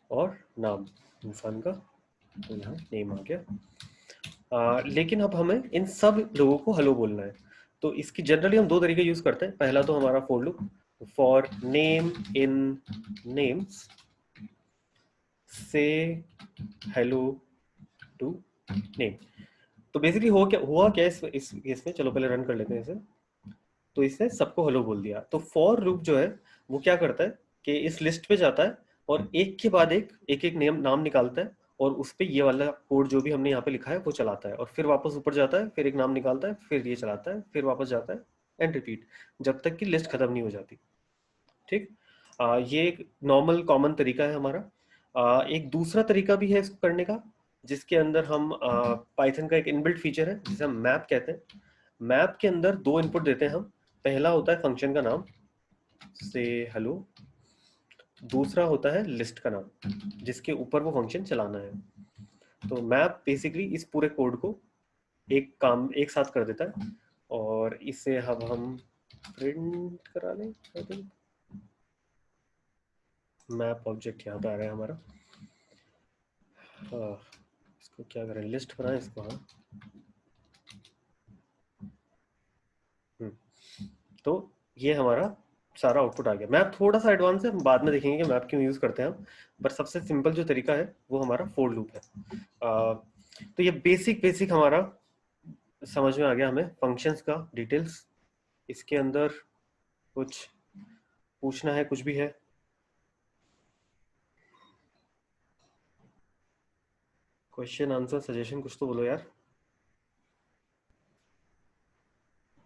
और नाम इंसान का, तो यहाँ नेम आ गया। लेकिन अब हमें इन सब लोगों को हेलो बोलना है। तो इसकी जनरली हम दो तरीके यूज करते हैं। पहला तो हमारा for loop, for name in names से हेलो टू नेम। तो बेसिकली हुआ क्या इस केस में, चलो पहले रन कर लेते हैं इसे। तो इसने सबको हेलो बोल दिया। तो फॉर लूप जो है वो क्या करता है कि इस लिस्ट पे जाता है और एक के बाद एक नाम निकालता है, और उस पे ये वाला कोड जो भी हमने यहाँ पे लिखा है वो चलाता है, और फिर वापस ऊपर जाता है, फिर एक नाम निकालता है, फिर ये चलाता है, फिर वापस जाता है, एंड रिपीट जब तक कि लिस्ट खत्म नहीं हो जाती। ठीक, ये एक नॉर्मल कॉमन तरीका है हमारा। एक दूसरा तरीका भी है इसको करने का, जिसके अंदर हम पाइथन का एक इनबिल्ट फीचर है जिसे हम मैप कहते हैं। मैप के अंदर दो इनपुट देते हैं हम। पहला होता है फंक्शन का नाम से हेलो, दूसरा होता है लिस्ट का नाम जिसके ऊपर वो फंक्शन चलाना है। तो मैप बेसिकली इस पूरे कोड को एक साथ कर देता है, और इसे अब हम प्रिंट करा लें। मैप ऑब्जेक्ट यहाँ पे आ रहा है हमारा। इसको क्या करें, लिस्ट बनाएं इसको। हाँ, तो ये हमारा सारा आउटपुट आ गया। मैप थोड़ा सा एडवांस है, हम बाद में देखेंगे कि मैप क्यों यूज करते हैं हम, पर सबसे सिंपल जो तरीका है वो हमारा फॉर लूप है। तो ये बेसिक हमारा समझ में आ गया हमें फंक्शंस का डिटेल्स। इसके अंदर कुछ पूछना है, कुछ भी है? क्वेश्चन आंसर सजेशन कुछ तो बोलो यार।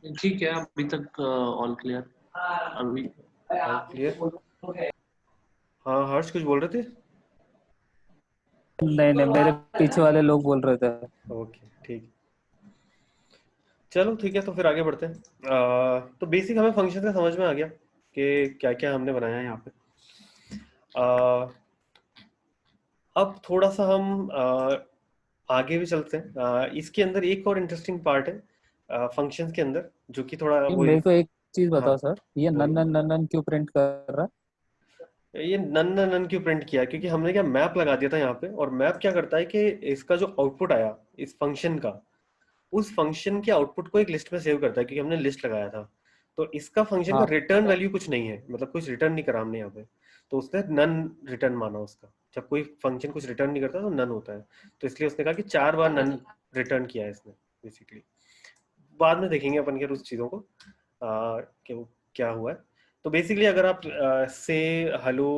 ठीक है, अभी तक ऑल क्लियर। अभी क्लियर। हाँ हर्ष कुछ बोल रहे थे? नहीं नहीं, मेरे पीछे वाले लोग बोल रहे थे। ओके ठीक, चलो ठीक है, तो फिर आगे बढ़ते हैं। तो बेसिक हमें फंक्शन का समझ में आ गया कि क्या क्या हमने बनाया है यहाँ पे। अब थोड़ा सा हम आगे भी चलते हैं। इसके अंदर एक और इंटरेस्टिंग पार्ट है फंक्शंस के अंदर, जो कि थोड़ा वो। मेरे को एक चीज हाँ बताओ सर, ये नन बोलो। नन नन नन क्यों प्रिंट कर रहा है? ये नन क्यों प्रिंट किया, क्योंकि हमने क्या मैप लगा दिया था यहाँ पे, और मैप क्या करता है कि इसका जो आउटपुट आया इस फंक्शन का, उस फंक्शन के आउटपुट को एक लिस्ट में सेव करता है, क्योंकि हमने लिस्ट लगाया था। तो इसका फंक्शन का हाँ रिटर्न वैल्यू कुछ नहीं है, मतलब कुछ रिटर्न नहीं करा हमने यहाँ पे। तो उसने नन रिटर्न माना उसका। जब कोई फंक्शन कुछ रिटर्न नहीं करता तो नन होता है। तो इसलिए उसने कहा कि 4 बार नन रिटर्न किया है इसने बेसिकली। बाद में देखेंगे अपन के उस चीज़ों को कि वो क्या हुआ है। तो बेसिकली अगर आप से हेलो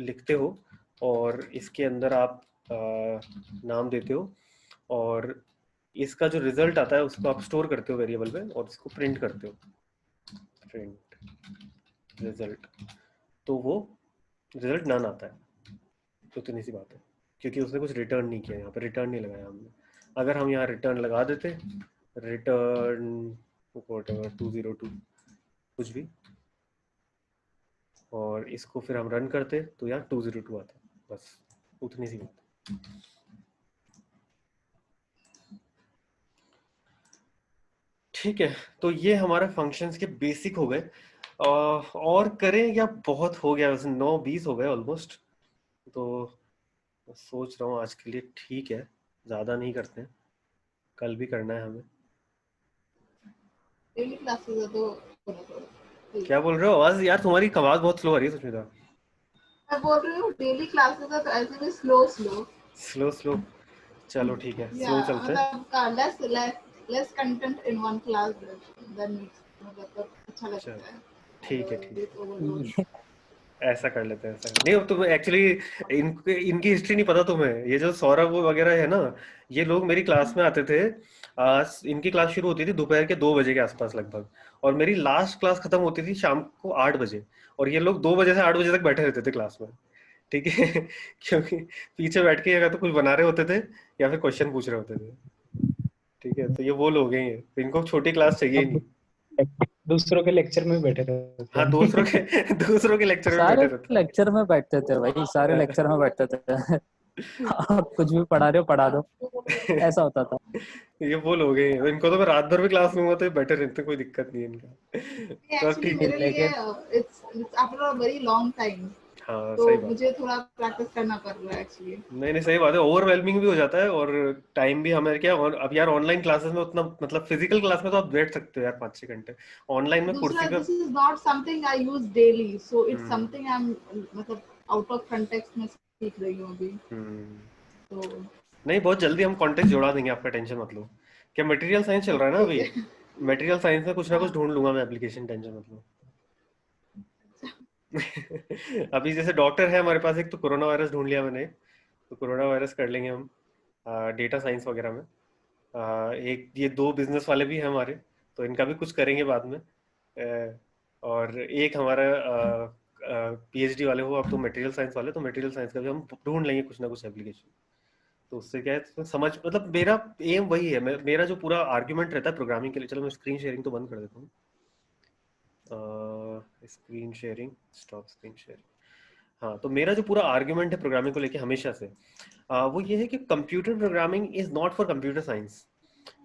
लिखते हो और इसके अंदर आप नाम देते हो, और इसका जो रिजल्ट आता है उसको आप स्टोर करते हो वेरिएबल में, और उसको प्रिंट करते हो, प्रिंट रिजल्ट, तो वो रिजल्ट नन आता है। तो इतनी सी बात है, क्योंकि उसने कुछ रिटर्न नहीं किया, यहाँ पे रिटर्न नहीं लगाया हमने। अगर हम यहाँ रिटर्न लगा देते, रिटर्न व्हाटएवर 202 कुछ भी, और इसको फिर हम रन करते तो यहाँ 202 आता, बस उतनी सी बात है। ठीक है, तो ये हमारे फंक्शंस के बेसिक हो गए। और करें या बहुत हो गया, वैसे 9:20 हो गए ऑलमोस्ट। तो सोच रहा हूँ आज के लिए ठीक है, ज़्यादा नहीं करते हैं, कल भी करना है हमें। डेली क्लासेस है तो थोड़ा क्या बोल रहे हो? आवाज़ यार तुम्हारी आवाज़ बहुत स्लो आ रही है सुष्मिता। मैं बोल रही हूँ डेली क्लासेस है तो ऐसे भी स्लो स्लो चलो ठीक है, या स्लो चलते हैं। मतलब less content in one class then मतलब अच्छा चलो लगता है। ठीक है ठीक है। Otherwise, overload. ऐसा कर लेते हैं, ऐसा नहीं। अब तुम्हें एक्चुअली इनकी हिस्ट्री नहीं पता तुम्हें। ये जो सौरभ वगैरह है ना, ये लोग मेरी क्लास में आते थे। इनकी क्लास शुरू होती थी दोपहर के 2 बजे के आसपास लगभग, और मेरी लास्ट क्लास खत्म होती थी शाम को 8 बजे, और ये लोग 2 बजे से 8 बजे तक बैठे रहते थे क्लास में। ठीक है क्योंकि पीछे बैठ के या तो कुछ बना रहे होते थे या फिर क्वेश्चन पूछ रहे होते थे। ठीक है, तो ये वो लोग हैं, ये इनको छोटी क्लास चाहिए ही नहीं। अब दूसरों के लेक्चर में बैठे रहते हाँ, हैं। दूसरों के लेक्चर में बैठे सारे रहते लेक्चर में बैठते थे भाई, सारे लेक्चर में बैठते थे। आप कुछ भी पढ़ा रहे हो पढ़ा दो, ऐसा होता था। ये वो लोग हैं, इनको तो मैं रात भर भी क्लास में हुआ तो ये बेटर रहते, कोई दिक्कत नहीं है इनका। तो एक्चुअली ठीक है। मेरे लिए लेकिन it's after a very long time, हाँ, तो सही बात। मुझे थोड़ा प्रैक्टिस करना पड़ रहा है एक्चुअली। नहीं नहीं, सही बात है, ओवरवेलमिंग भी हो जाता है, और टाइम भी हमें क्या, और अब यार ऑनलाइन क्लासेस में उतना, मतलब फिजिकल क्लास में तो आप बैठ सकते हो यार 5-6 घंटे, ऑनलाइन में दूसरा, कुर्सी पे। This is not something I use daily, so it's hmm something I am मतलब आउट ऑफ कंटेक्स्ट में सीख रही हूँ अभी। हम्म। तो नहीं, बहुत जल्दी हम कॉन्टेक्स्ट जोड़ा देंगे, आपका टेंशन मत लो। क्या मटेरियल साइंस चल रहा है ना ठीक अभी? है। मटेरियल साइंस में कुछ ना कुछ हाँ, ढूंढ लूंगा मैं एप्लीकेशन, टेंशन मत लो। अभी जैसे डॉक्टर है हमारे पास, एक तो कोरोना वायरस ढूंढ लिया मैंने, तो कोरोना वायरस कर लेंगे हम डेटा साइंस वगैरह में। एक ये 2 बिजनेस वाले भी हैं हमारे, तो इनका भी कुछ करेंगे बाद में। और एक हमारा पीएचडी वाले हो, अब तो मटेरियल साइंस वाले, तो मटेरियल साइंस का भी हम ढूंढ लेंगे कुछ ना कुछ एप्लीकेशन। तो उससे क्या है, तो समझ, मतलब मेरा एम वही है, मेरा जो पूरा आर्ग्यूमेंट रहता है प्रोग्रामिंग के लिए। चलो मैं स्क्रीन शेयरिंग तो बंद कर देता हूँ। Screen sharing, stop screen sharing. हाँ, तो मेरा जो पूरा आर्ग्यूमेंट है प्रोग्रामिंग को लेके हमेशा से, वो ये है कि computer programming is not for computer science.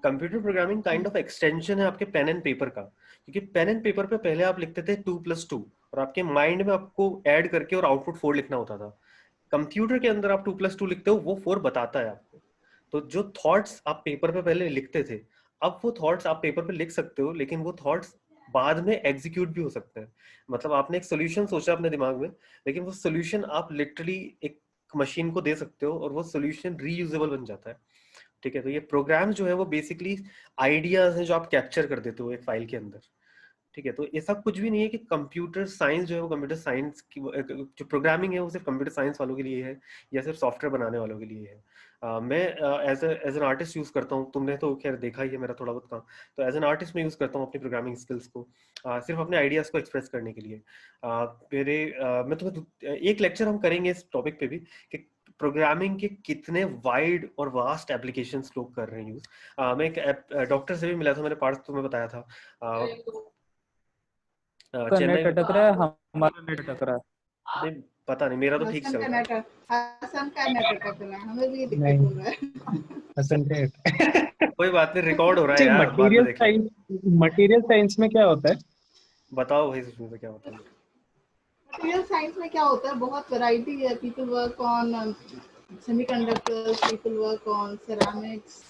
Computer programming kind of extension है आपके पेन एंड पेपर का, क्योंकि पेन एंड पेपर पे पहले आप लिखते थे 2+2, और आपके माइंड में आपको ऐड करके और आउटपुट 4 लिखना होता था। कंप्यूटर के अंदर आप 2+2 लिखते हो, वो 4 बताता है आपको। तो जो थॉट्स आप पेपर पे पहले लिखते थे, अब वो थॉट्स आप पेपर पे लिख सकते हो, लेकिन वो थॉट्स बाद में एग्जीक्यूट भी हो सकते हैं। मतलब आपने एक सोल्यूशन सोचा अपने दिमाग में, लेकिन वो सोल्यूशन आप लिटरली एक मशीन को दे सकते हो, और वो सोल्यूशन रीयूजेबल बन जाता है। ठीक है, तो ये प्रोग्राम जो है वो बेसिकली आइडियाज हैं जो आप कैप्चर कर देते हो एक फाइल के अंदर। ठीक है, तो ऐसा कुछ भी नहीं है कि कंप्यूटर साइंस जो है वो कंप्यूटर साइंस की जो प्रोग्रामिंग है वो सिर्फ कंप्यूटर साइंस वालों के लिए है, या सिर्फ सॉफ्टवेयर बनाने वालों के लिए है। मैं एज एन आर्टिस्ट यूज करता हूँ, तुमने तो खैर देखा ही है मेरा थोड़ा बहुत काम। तो एज एन आर्टिस्ट मैं यूज करता हूँ अपनी प्रोग्रामिंग स्किल्स को, सिर्फ अपने आइडियाज को एक्सप्रेस करने के लिए। मैं तुम्हें एक लेक्चर हम करेंगे इस टॉपिक पे भी, कि प्रोग्रामिंग के कितने वाइड और वास्ट एप्लीकेशंस लोग कर रहे हैं यूज। मैं एक डॉक्टर से भी मिला था, मैंने पार्थ तुम्हें बताया था। का चेन्नई नेट अटक रहा है, हमारा नेट अटक रहा है। नहीं, पता नहीं, मेरा तो ठीक हसन चल का रहा है। नेट, हसन का नेट अटक रहा है, हमें भी ये दिक्कत नहीं, हो रहा है। हसन रेट। कोई बात नहीं, रिकॉर्ड हो रहा है अच्छा, यार, बाद में देख लेंगे। मटेरियल साइंस में क्या होता है? बताओ भाई, सुष्मिता क्या होता है? मटेरियल साइंस में क्या होता है, बहुत वैरायटी है। People work on semiconductors, people work on ceramics,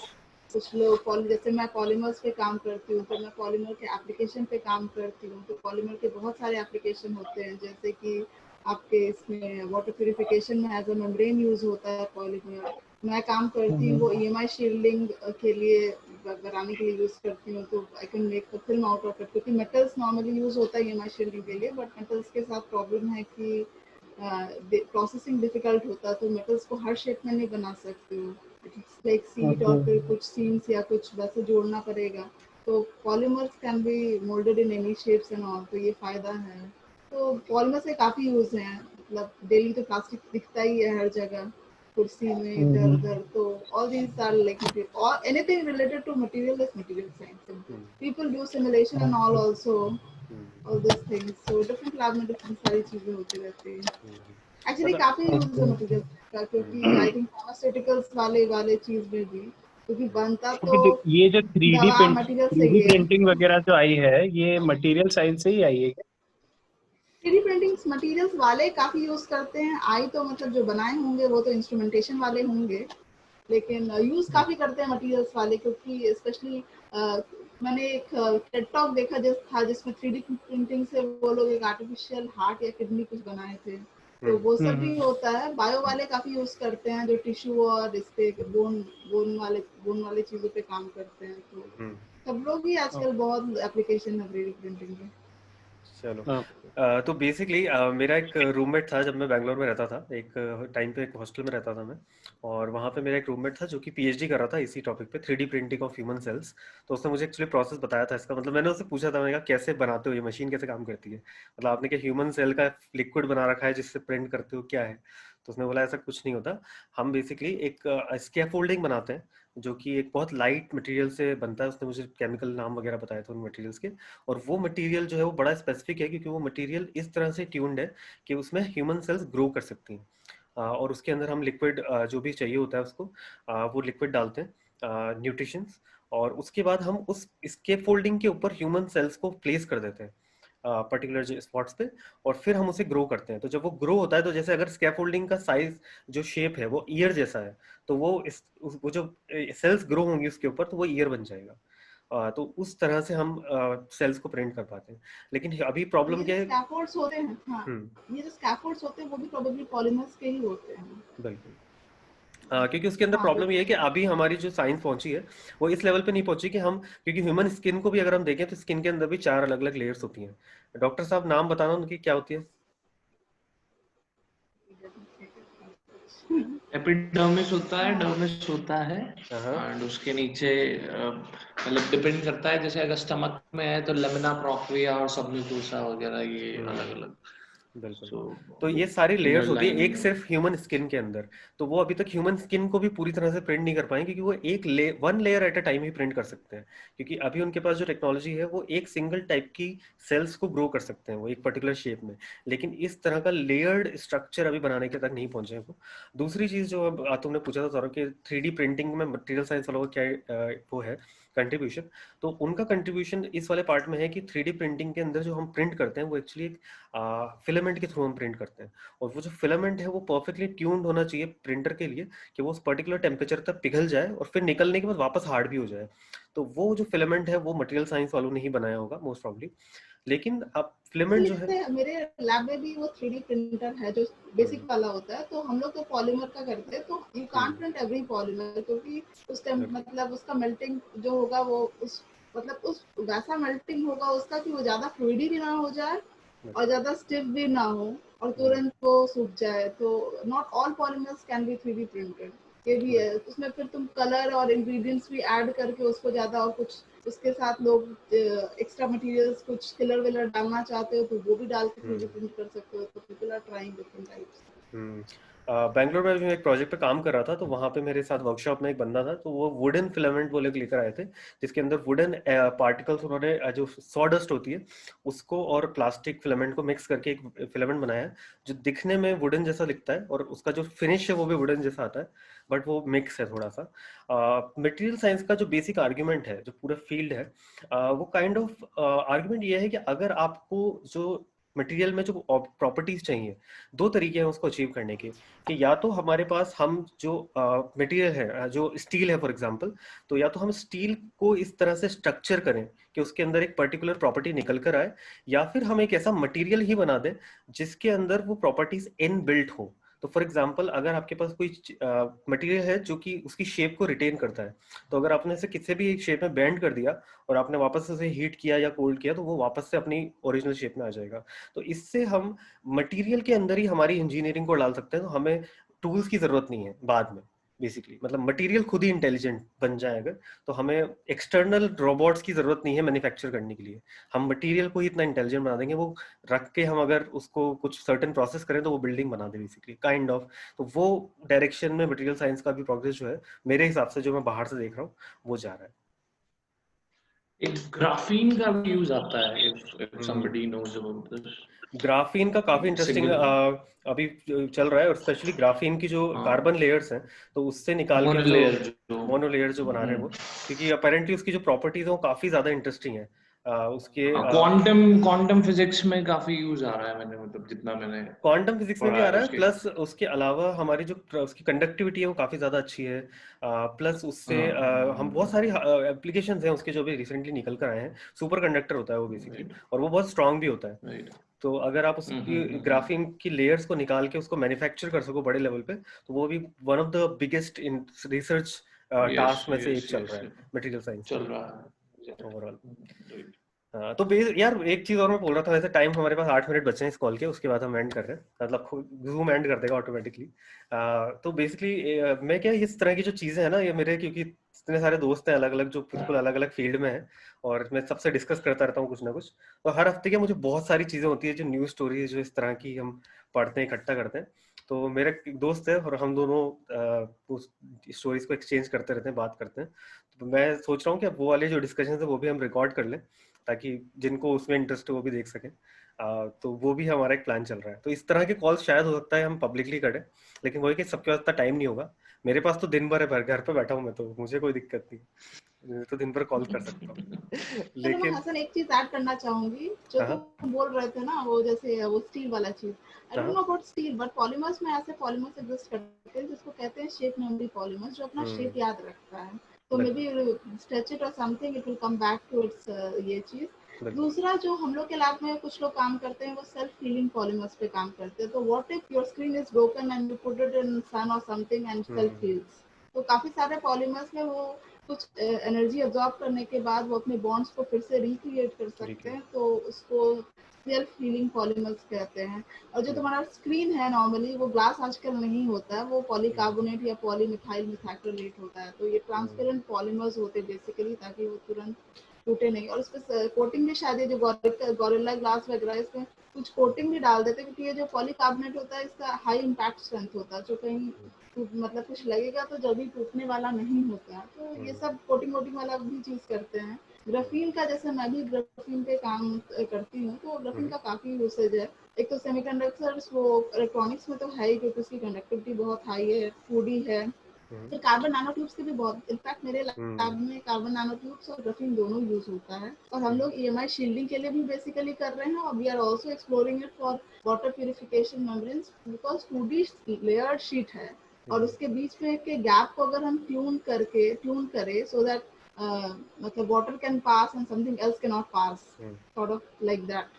कुछ लोग जैसे मैं पॉलीमर्स पे काम करती हूँ, तो मैं पॉलीमर के एप्लीकेशन पे काम करती हूँ। तो पॉलीमर के बहुत सारे एप्लीकेशन होते हैं, जैसे कि आपके इसमें वाटर प्यूरिफिकेशन में एज अ मेम्ब्रेन यूज होता है पॉलीमर। मैं काम करती हूँ वो EMI शील्डिंग के लिए बनाने के लिए यूज करती हूँ, तो I can make the film out of it. क्योंकि मेटल्स नॉर्मली यूज होता है EMI शील्डिंग के लिए, बट मेटल्स के साथ प्रॉब्लम है कि प्रोसेसिंग डिफिकल्ट होता है, तो मेटल्स को हर शेप में नहीं बना सकते हो। लाइक सीट और फिर कुछ सीन्स या कुछ वैसे जोड़ना पड़ेगा। तो polymers can be moulded in any shapes and all, तो ये फायदा है। तो पॉलीमर से काफी यूज हैं, मतलब डेली तो प्लास्टिक दिखता ही है हर जगह, कुर्सी में इधर उधर। तो ऑल दीज आर लाइक और anything related to material is material science. People do simulation and all also, all this things. So different lab में डिफरेंट सारी चीजें होती रहती है। एक्चुअली मतलब काफी यूज है मटेरियल का, क्योंकि आई थिंक फार्मास्यूटिकल्स वाले चीज में भी, क्योंकि बनता तो तो ये जो 3D दवा पेंट मटेरियल से 3D ही है। प्रिंटिंग वगैरह जो आई है, ये मटेरियल साइंस से ही आई है क्या? 3D प्रिंटिंग्स मटेरियल्स वाले काफी यूज करते हैं। आई तो मतलब जो बनाए होंगे वो तो इंस्ट्रूमेंटेशन वाले होंगे, लेकिन यूज काफी करते हैं मटेरियल्स वाले, क्योंकि स्पेशली मैंने एक टेड टॉक देखा था जिसमें 3D प्रिंटिंग से वो लोग एक आर्टिफिशियल हार्ट या किडनी कुछ बनाए थे। तो वो सब भी होता है। बायो वाले काफी यूज करते हैं, जो टिश्यू और इस पे बोन वाले चीजों पे काम करते हैं। तो सब लोग ही आजकल बहुत एप्लीकेशन है 3D प्रिंटिंग के। चलो। हाँ। तो बेसिकली मेरा एक रूममेट था जब मैं बैंगलोर में रहता था, एक टाइम पे एक हॉस्टल में रहता था मैं, और वहाँ पे मेरा एक रूममेट था जो कि पीएचडी कर रहा था इसी टॉपिक पे, 3D printing of human cells. तो उसने मुझे एक्चुअली प्रोसेस बताया था इसका, मतलब मैंने उससे पूछा था, मैंने कहा कैसे बनाते हो, ये मशीन कैसे काम करती है, मतलब आपने क्या ह्यूमन सेल का लिक्विड बना रखा है जिससे प्रिंट करते हो, क्या है? तो उसने बोला ऐसा कुछ नहीं होता, हम बेसिकली एक स्कैफोल्डिंग बनाते हैं जो कि एक बहुत लाइट मटेरियल से बनता है। उसने मुझे केमिकल नाम वगैरह बताए थे उन मटेरियल्स के, और वो मटेरियल जो है वो बड़ा स्पेसिफिक है क्योंकि वो मटेरियल इस तरह से ट्यून्ड है कि उसमें ह्यूमन सेल्स ग्रो कर सकती हैं। और उसके अंदर हम लिक्विड जो भी चाहिए होता है उसको, वो लिक्विड डालते हैं, न्यूट्रिशंस, और उसके बाद हम उस स्कैफोल्डिंग के ऊपर ह्यूमन सेल्स को प्लेस कर देते हैं पर्टिकुलर स्पॉट्स पे, और फिर हम उसे ग्रो करते हैं। तो जब वो ग्रो होता है, तो जैसे अगर स्कैफोल्डिंग का साइज जो शेप है वो ईयर जैसा है, तो वो जो सेल्स ग्रो होंगी उसके ऊपर, तो वो ईयर बन जाएगा। तो उस तरह से हम सेल्स को प्रिंट कर पाते हैं। लेकिन अभी तो प्रॉब्लम ये क्या जो है? स्कैफोल्ड्स होते हैं, हाँ, हम्म, ये जो स्कैफोल्ड्स होते हैं वो भी प्रोबेबली पॉलीमर्स के ही होते हैं। बिल्कुल। क्योंकि उसके अंदर हाँ, प्रॉब्लम ये है कि अभी हमारी जो साइंस पहुंची है वो इस लेवल पे नहीं पहुंची कि हम, क्योंकि ह्यूमन स्किन को भी अगर हम देखें तो स्किन के अंदर भी 4 अलग अलग लेयर्स होती हैं। डॉक्टर साहब नाम बताना उनकी क्या होती है? एपिडर्मिस होता है, हाँ, डर्मिस होता है, हाँ, एंड उसके नीचे मतलब डिपेंड करता है, जैसे अगर स्टमक में है तो लेमिना प्रोप्रिया और सबम्यूकोसा वगैरह, ये अलग अलग। बिल्कुल। सो तो ये सारी इनर लेयर्स होती है एक लाइनिंग। सिर्फ ह्यूमन स्किन के अंदर। तो वो अभी तक ह्यूमन स्किन को भी पूरी तरह से प्रिंट नहीं कर पाए क्योंकि वो one layer at a time he print कर सकते हैं, क्योंकि अभी उनके पास जो टेक्नोलॉजी है वो एक सिंगल टाइप की सेल्स को ग्रो कर सकते हैं वो एक पर्टिकुलर शेप में, लेकिन इस तरह का लेयर्ड स्ट्रक्चर अभी बनाने के तक नहीं पहुंचे हैं वो। दूसरी चीज जो तुमने पूछा था सौरभ कि 3D प्रिंटिंग में मटेरियल साइंस वालों का क्या वो है कंट्रीब्यूशन, तो उनका कंट्रीब्यूशन इस वाले पार्ट में है कि 3D प्रिंटिंग के अंदर जो हम प्रिंट करते हैं वो एक्चुअली एक फिलामेंट के थ्रू हम प्रिंट करते हैं, और वो जो फिलामेंट है वो परफेक्टली ट्यून्ड होना चाहिए प्रिंटर के लिए कि वो उस पर्टिकुलर टेम्परेचर तक पिघल जाए और फिर निकलने के बाद वापस हार्ड भी हो जाए। तो वो जो फिलामेंट है वो मटेरियल साइंस वालों ने ही बनाया होगा मोस्ट प्रॉब्ली। लेकिन अब फिलामेंट एक्चुअली जो है, जैसे मेरे लैब में भी वो 3D प्रिंटर है जो बेसिक वाला होता है, तो हम लोग तो पॉलीमर का करते हैं, तो you can't print every polymer, क्योंकि उस टाइम बिल्कुल, मतलब उसका मेल्टिंग जो होगा वो उस मतलब उस वैसा मेल्टिंग होगा उसका कि वो ज्यादा फ्लूइडी भी ना हो जाए और बिल्कुल, ज्यादा स्टिफ भी ना हो और हम्म, तुरंत वो सूख जाए। तो not all polymers can be 3D printed, ये भी है। बिल्कुल, उसमें फिर तुम कलर और इंग्रेडिएंट्स भी ऐड करके उसको ज्यादा, और कुछ उसके साथ लोग एक्स्ट्रा मटेरियल्स कुछ फिलर विलर डालना चाहते हो तो वो भी डाल के 3D हम्म, प्रिंट कर सकते हो। तो people are trying different types. Hmm. Bangalore में भी मैं एक प्रोजेक्ट पे काम कर रहा था, तो वहाँ पे मेरे साथ वर्कशॉप में एक बंदा था, तो वो वुडन फिलामेंट वो लोग लेकर आए थे जिसके अंदर वुडन पार्टिकल्स उन्होंने जो सॉडस्ट होती है उसको और प्लास्टिक फिलामेंट को मिक्स करके एक फिलामेंट बनाया है जो दिखने में वुडन जैसा दिखता है और उसका जो फिनिश है वो भी वुडन जैसा आता है, बट वो मिक्स है थोड़ा सा। मटेरियल साइंस का जो बेसिक आर्ग्यूमेंट है, जो पूरा फील्ड है, वो काइंड ऑफ आर्ग्यूमेंट ये है कि अगर आपको जो मटेरियल में जो प्रॉपर्टीज चाहिए, 2 तरीके हैं उसको अचीव करने के, कि या तो हमारे पास हम जो मटेरियल है, जो स्टील है फॉर एग्जांपल, तो या तो हम स्टील को इस तरह से स्ट्रक्चर करें कि उसके अंदर एक पर्टिकुलर प्रॉपर्टी निकल कर आए, या फिर हम एक ऐसा मटेरियल ही बना दें जिसके अंदर वो प्रॉपर्टीज इन बिल्ट हो। तो फॉर एग्जांपल अगर आपके पास कोई मटेरियल है जो कि उसकी शेप को रिटेन करता है, तो अगर आपने इसे किसी भी एक शेप में बेंड कर दिया और आपने वापस से उसे हीट किया या कोल्ड किया, तो वो वापस से अपनी ओरिजिनल शेप में आ जाएगा। तो इससे हम मटेरियल के अंदर ही हमारी इंजीनियरिंग को डाल सकते हैं, तो हमें टूल्स की जरूरत नहीं है बाद में। बेसिकली मतलब मटेरियल खुद ही इंटेलिजेंट बन जाए अगर, तो हमें एक्सटर्नल रोबोट्स की जरूरत नहीं है मैन्युफैक्चर करने के लिए। हम मटेरियल को ही इतना इंटेलिजेंट बना देंगे, वो रख के हम अगर उसको कुछ सर्टेन प्रोसेस करें तो वो बिल्डिंग बना दे बेसिकली काइंड ऑफ। तो वो डायरेक्शन में मटेरियल साइंस का भी प्रोग्रेस जो है मेरे हिसाब से, जो मैं बाहर से देख रहा हूँ, वो जा रहा है। एक ग्राफीन का भी यूज आता है, if hmm. somebody knows about this। Graphene का काफी इंटरेस्टिंग सिंगल, अभी चल रहा है, और स्पेशली ग्राफीन की जो हाँ, कार्बन लेयर्स हैं, तो उससे निकाल के जो मोनोलेयर जो, मोनोलेयर जो बना रहे हैं वो, क्योंकि अपेरेंटली उसकी जो प्रॉपर्टीज है वो काफी ज्यादा इंटरेस्टिंग है। उसके क्वांटम क्वांटम फिजिक्स में काफी यूज आ रहा है, मैंने मतलब जितना मैंने क्वांटम फिजिक्स में भी पढ़ा आ है रहा है, उसके। प्लस उसके अलावा हमारी जो उसकी कंडक्टिविटी है वो काफी ज्यादा अच्छी है। प्लस उससे हाँ, हम बहुत सारी एप्लीकेशंस हैं उसके जो भी रिसेंटली निकल कर आए हैं। सुपर कंडक्टर होता है वो बेसिकली, राइट, और वो बहुत स्ट्रांग भी होता है। राइट। तो अगर आप उसकी ग्राफीन की लेयर्स को निकाल के उसको मैन्युफैक्चर कर सको बड़े लेवल पे, तो वो भी one of the biggest in research yes, task में से यस, एक चल यस, रहा है मटेरियल साइंस चल में रहा है। ओवरऑल। राइट। तो यार एक चीज और मैं बोल रहा था, वैसे टाइम हमारे पास 8 मिनट बचे हैं इस कॉल के, उसके बाद हम एंड कर रहे हैं, मतलब जूम एंड कर देगा ऑटोमेटिकली। तो बेसिकली मैं क्या, इस तरह की जो चीजें हैं ना, ये मेरे क्योंकि इतने सारे दोस्त हैं अलग अलग जो बिल्कुल अलग अलग फील्ड में हैं, और मैं सबसे डिस्कस करता रहता हूँ कुछ ना कुछ। तो हर हफ्ते क्या मुझे बहुत सारी चीजें होती है जो न्यूज स्टोरी जो इस तरह की हम पढ़ते हैं, इकट्ठा करते हैं। तो मेरा एक दोस्त है और हम दोनों उस स्टोरीज को एक्सचेंज करते रहते हैं, बात करते हैं। तो मैं सोच रहा हूँ कि वो वाले जो डिस्कशन है वो भी हम रिकॉर्ड कर लें, ताकि जिनको उसमें इंटरेस्ट हो वो भी देख सकें। तो वो भी हमारा एक प्लान चल रहा है। तो इस तरह के कॉल्स शायद हो सकता है हम पब्लिकली करें, लेकिन वही कि सबके पास इतना टाइम नहीं होगा। मेरे पास तो दिन भर है, घर पे बैठा हूँ मैं, तो मुझे कोई दिक्कत नहीं, मैं तो दिन भर कॉल कर सकता हूँ। चलो मैं लेकिन हसन एक चीज ऐड करना चाहूंगी, जो हाँ तुम बोल रहे थे ना, वो जैसे वो स्टील वाला चीज। आई डोंट हाँ। Know about steel, but polymers में ऐसे पॉलीमर्स एग्जिस्ट करते हैं जिसको कहते हैं शेप मेमोरी पॉलीमर्स, जो अपना शेप याद रखता है। तो मे बी स्ट्रेच इट और something, it will come back to its ये चीज। बिल्कुल। दूसरा जो हम लोग के लैब में कुछ लोग काम करते हैं, वो सेल्फ हीलिंग पॉलीमर्स पे काम करते हैं। तो what if your screen is broken and you put it in sun or something and self heels. तो काफी सारे पॉलीमर्स में वो कुछ एनर्जी एब्जॉर्ब करने के बाद वो अपने बॉन्ड्स को फिर से रिक्रिएट कर सकते हैं, तो उसको सेल्फ हीलिंग पॉलीमर्स कहते हैं। और जो तुम्हारा स्क्रीन है नॉर्मली वो ग्लास आजकल नहीं होता है, वो पॉलीकार्बोनेट या पॉलीमिथाइल मिथाक्रिलेट होता है। तो ये ट्रांसपेरेंट पॉलीमर्स होते हैं बेसिकली, ताकि वो तुरंत टूटे नहीं। और उस पर कोटिंग भी शायद ये जो गोरिल्ला ग्लास वगैरह, इसमें कुछ कोटिंग भी डाल देते हैं, क्योंकि ये जो पॉलीकार्बोनेट होता है इसका हाई इम्पैक्ट स्ट्रेंथ होता है, जो कहीं मतलब कुछ लगेगा तो जल्दी टूटने वाला नहीं होता है। तो ये सब कोटिंग वोटिंग वाला भी चीज करते हैं। ग्राफीन का, जैसे मैं भी ग्राफीन पे काम करती हूँ, तो ग्राफीन का काफी यूसेज है। एक तो सेमीकंडक्टर्स, वो इलेक्ट्रॉनिक्स में तो है ही, क्योंकि उसकी कंडक्टिविटी बहुत हाई है, फूडी है। फिर कार्बन नैनो ट्यूब्स के भी बहुत, इनफैक्ट मेरे लैब में कार्बन नैनो ट्यूब्स और ग्राफीन दोनों यूज होता है। और हम लोग EMI शील्डिंग के लिए भी बेसिकली कर रहे हैं, और we are also exploring it for water purification membranes, because 2D layered sheet है, और उसके बीच में के गैप को अगर हम ट्यून करें सो दैट मतलब water can pass and something else can not pass, sort of like that.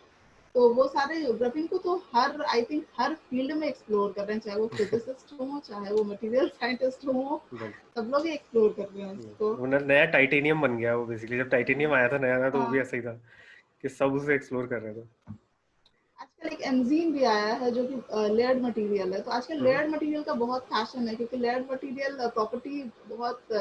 तो वो सारे ग्राफीन को तो हर, आई थिंक हर फील्ड में एक्सप्लोर कर रहे हैं, चाहे वो फिजिसिस्ट हो, चाहे वो मटेरियल साइंटिस्ट हो, सब लोग ही एक्सप्लोर कर रहे हैं इसको। वो नया टाइटेनियम बन गया वो, बेसिकली जब टाइटेनियम आया था नया नया, तो वो भी हाँ, ऐसा ही था कि सब उसे एक्सप्लोर कर रहे थे। आजकल एक एंजीम भी आया है जो कि लेयर्ड मटेरियल है। तो आजकल लेयर्ड मटेरियल का बहुत फैशन है, क्योंकि लेयर्ड मटेरियल प्रॉपर्टी बहुत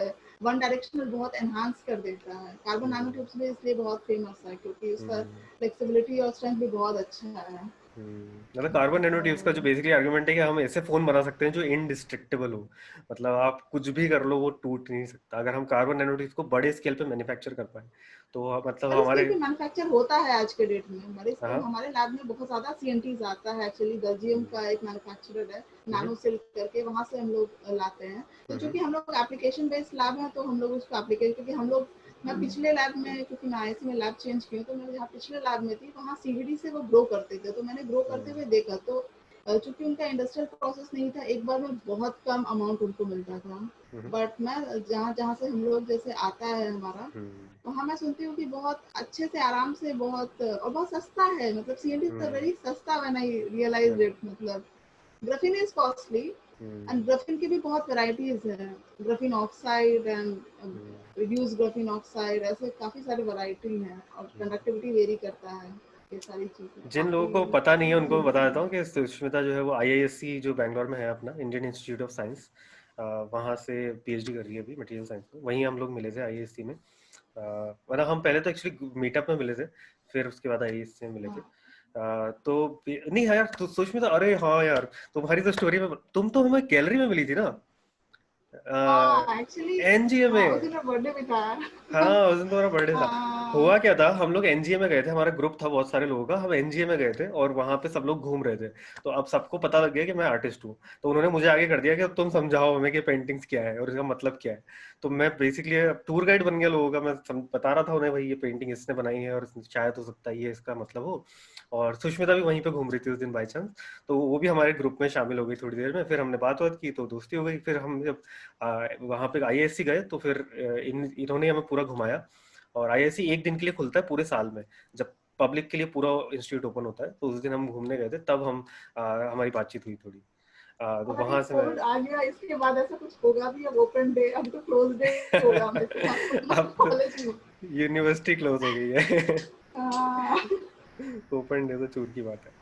वन डायरेक्शनल बहुत एनहांस कर देता है। कार्बन नैनो ट्यूब्स भी इसलिए बहुत फेमस है, क्योंकि उसका फ्लेक्सिबिलिटी और स्ट्रेंथ भी बहुत अच्छा है। मतलब कार्बन नैनो ट्यूब्स का जो बेसिकली आर्गुमेंट है कि हम ऐसे फोन बना सकते हैं जो इनडिस्ट्रक्टेबल हो, मतलब आप कुछ भी कर लो वो टूट नहीं सकता, अगर हम कार्बन नैनो ट्यूब्स को बड़े स्केल पे मैन्युफैक्चर कर पाए तो मतलब बड़े हमारे। स्केल पे मैन्युफैक्चर होता है आज के डेट में। बड़े स्केल, हाँ। हमारे लैब में बहुत ज्यादा CNTs आता है। एक्चुअली बेल्जियम का एक मैन्युफैक्चरर है नैनो सिल्क करके, वहां से हम लोग लाते हैं। तो चूंकि हम लोग एप्लीकेशन बेस्ड लैब है, तो हम लोग उसको एप्लीकेशन, क्योंकि हम लोग, मैं पिछले लैब में, क्योंकि मैं IISc में लैब चेंज की हूँ, तो मैं जहाँ पिछले लैब में थी वहाँ CVD से वो ग्रो करते थे, तो मैंने ग्रो करते हुए देखा। तो चूंकि उनका इंडस्ट्रियल प्रोसेस नहीं था, एक बार में बहुत कम अमाउंट उनको मिलता था। बट मैं जहाँ जहाँ से हम लोग जैसे आता है हमारा, वहाँ मैं सुनती हूँ कि बहुत अच्छे से, आराम से, बहुत और बहुत सस्ता है। मतलब CNT इज वेरी सस्ता व्हेन आई रियलाइज्ड इट। मतलब graphene is costly, and graphene की भी बहुत वैरायटीज है। Graphene oxide and reduce graphene oxide, ऐसे काफी सारे वैरायटी हैं, और कंडक्टिविटी वेरी करता है। ये सारी चीजें जिन लोगों को पता नहीं है उनको मैं बता देता हूँ कि सुष्मिता जो है वो IISc जो बैंगलोर में है अपना, इंडियन इंस्टीट्यूट ऑफ साइंस, वहाँ से PhD कर रही है अभी मटेरियल साइंस में। वहीं हम लोग मिले थे IISc में, मतलब हम पहले तो एक्चुअली मीटअप में मिले थे, फिर उसके बाद IISc में मिले थे। तो नहीं है यार, तो सुष्मिता, अरे हाँ यार, तुम्हारी तो स्टोरी में, तुम तो हमें गैलरी में मिली थी ना, एक्चुअली NGA में। उस दिन मेरा बर्थडे भी था। हाँ उस दिन तुम्हारा बर्थडे था। हाँ, हुआ क्या था, हम लोग NGA में गए थे, हमारा ग्रुप था बहुत सारे लोगों का, हम NGA में गए थे और वहां पे सब लोग घूम रहे थे। तो अब सबको पता लग गया कि मैं आर्टिस्ट हूँ, तो उन्होंने मुझे आगे कर दिया कि तुम समझाओ हमें कि पेंटिंग्स क्या है और इसका मतलब क्या है। तो मैं बेसिकली टूर गाइड बन गया लोगों का, मैं बता रहा था उन्हें, भाई ये पेंटिंग इसने बनाई है और शायद हो सकता है ये इसका मतलब हो। और सुष्मिता भी वहीं पे घूम रही थी उस दिन बाई चांस, तो वो भी हमारे ग्रुप में शामिल हो गई थोड़ी देर में। फिर हमने बात की तो दोस्ती हो गई। फिर हम जब वहां पे IISc गए तो फिर इन्होंने हमें पूरा घुमाया। और IISc एक दिन के लिए खुलता है पूरे साल में, जब पब्लिक के लिए पूरा इंस्टीट्यूट ओपन होता है। तो उस दिन हम घूमने गए थे, तब हम हमारी बातचीत हुई थोड़ी। तो और वहां अभी से मैं कोविड आ गया, इसके बाद ऐसा कुछ होगा भी? अब ओपन डे, अब तो क्लोज डे होगा हमेशा अब तो कॉलेज में। यूनिवर्सिटी क्लोज हो गई है। ओपन दे तो चूर की बात है।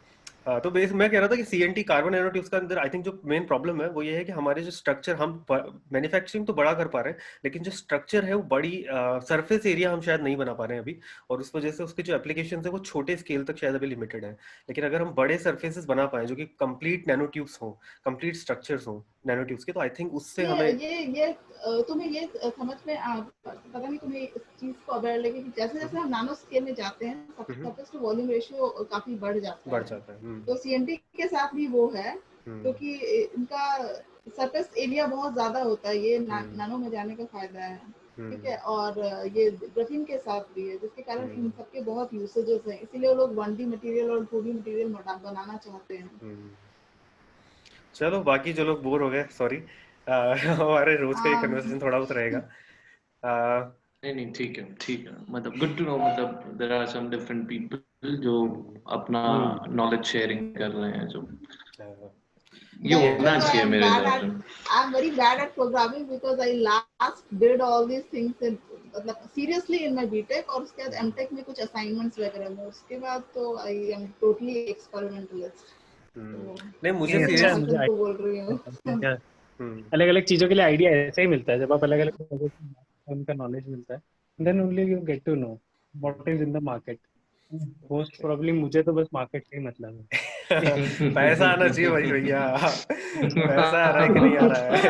हाँ, तो बेस मैं कह रहा था कि सीएनटी कार्बन नैनोट्यूब्स का अंदर आई थिंक जो मेन प्रॉब्लम है वो ये है कि हमारे जो स्ट्रक्चर हम मैन्युफैक्चरिंग तो बड़ा कर पा रहे हैं, लेकिन जो स्ट्रक्चर है वो बड़ी सरफेस एरिया हम शायद नहीं बना पा रहे हैं अभी, और उस वजह से उसके जो एप्लीकेशन है वो छोटे स्केल तक शायद अभी लिमिटेड है। लेकिन अगर हम बड़े सरफेसेस बना पाए जो कि कंप्लीट नैनोट्यूब्स हो, कंप्लीट स्ट्रक्चर्स हो नैनोट्यूब्स के, तो आई थिंक उससे हमें ये तुम्हें ये समझ में पता नहीं तुम्हें इस चीज को अवेयर लगे कि जैसे जैसे हम नैनो स्केल में जाते हैं सरफेस टू वॉल्यूम रेशियो काफी बढ़ जाता है। तो सीएनटी के साथ भी वो है, क्योंकि इनका सरफेस एरिया बहुत ज्यादा होता है, ये नैनो में जाने का फायदा है। ठीक है, और ये ग्राफीन के साथ भी है, जिसके कारण इन सबके बहुत यूसेजेस हैं, इसीलिए वो लोग 1D मटेरियल और 2D मटेरियल बनाना चाहते हैं। चलो बाकी जो लोग बोर हो गए सॉरी, हमारे रोज का ये कन्वर्सेशन थोड़ा बहुत रहेगा। नहीं ठीक है, मतलब गुड टू नो, मतलब there are some different people जो अपना नॉलेज शेयरिंग कर रहे हैं, जो ये होना चाहिए मेरे हिसाब से। I am very bad at programming because I last did all these things in मतलब seriously in my BTech, और उसके बाद MTech में कुछ assignments वगैरह में, उसके बाद तो I am totally experimentalist। नहीं मुझे सीरियसली बोल रही हूँ, अलग अलग चीजों के लिए आइडिया ऐसे ही मिलता है जब आप अलग अलग उनका नॉलेज मिलता है, then only you get to know what is in the market. Most probably मुझे तो बस मार्केट से ही मतलब है। पैसा आना चाहिए भाई भैया, पैसा आ रहा है कि नहीं आ रहा है।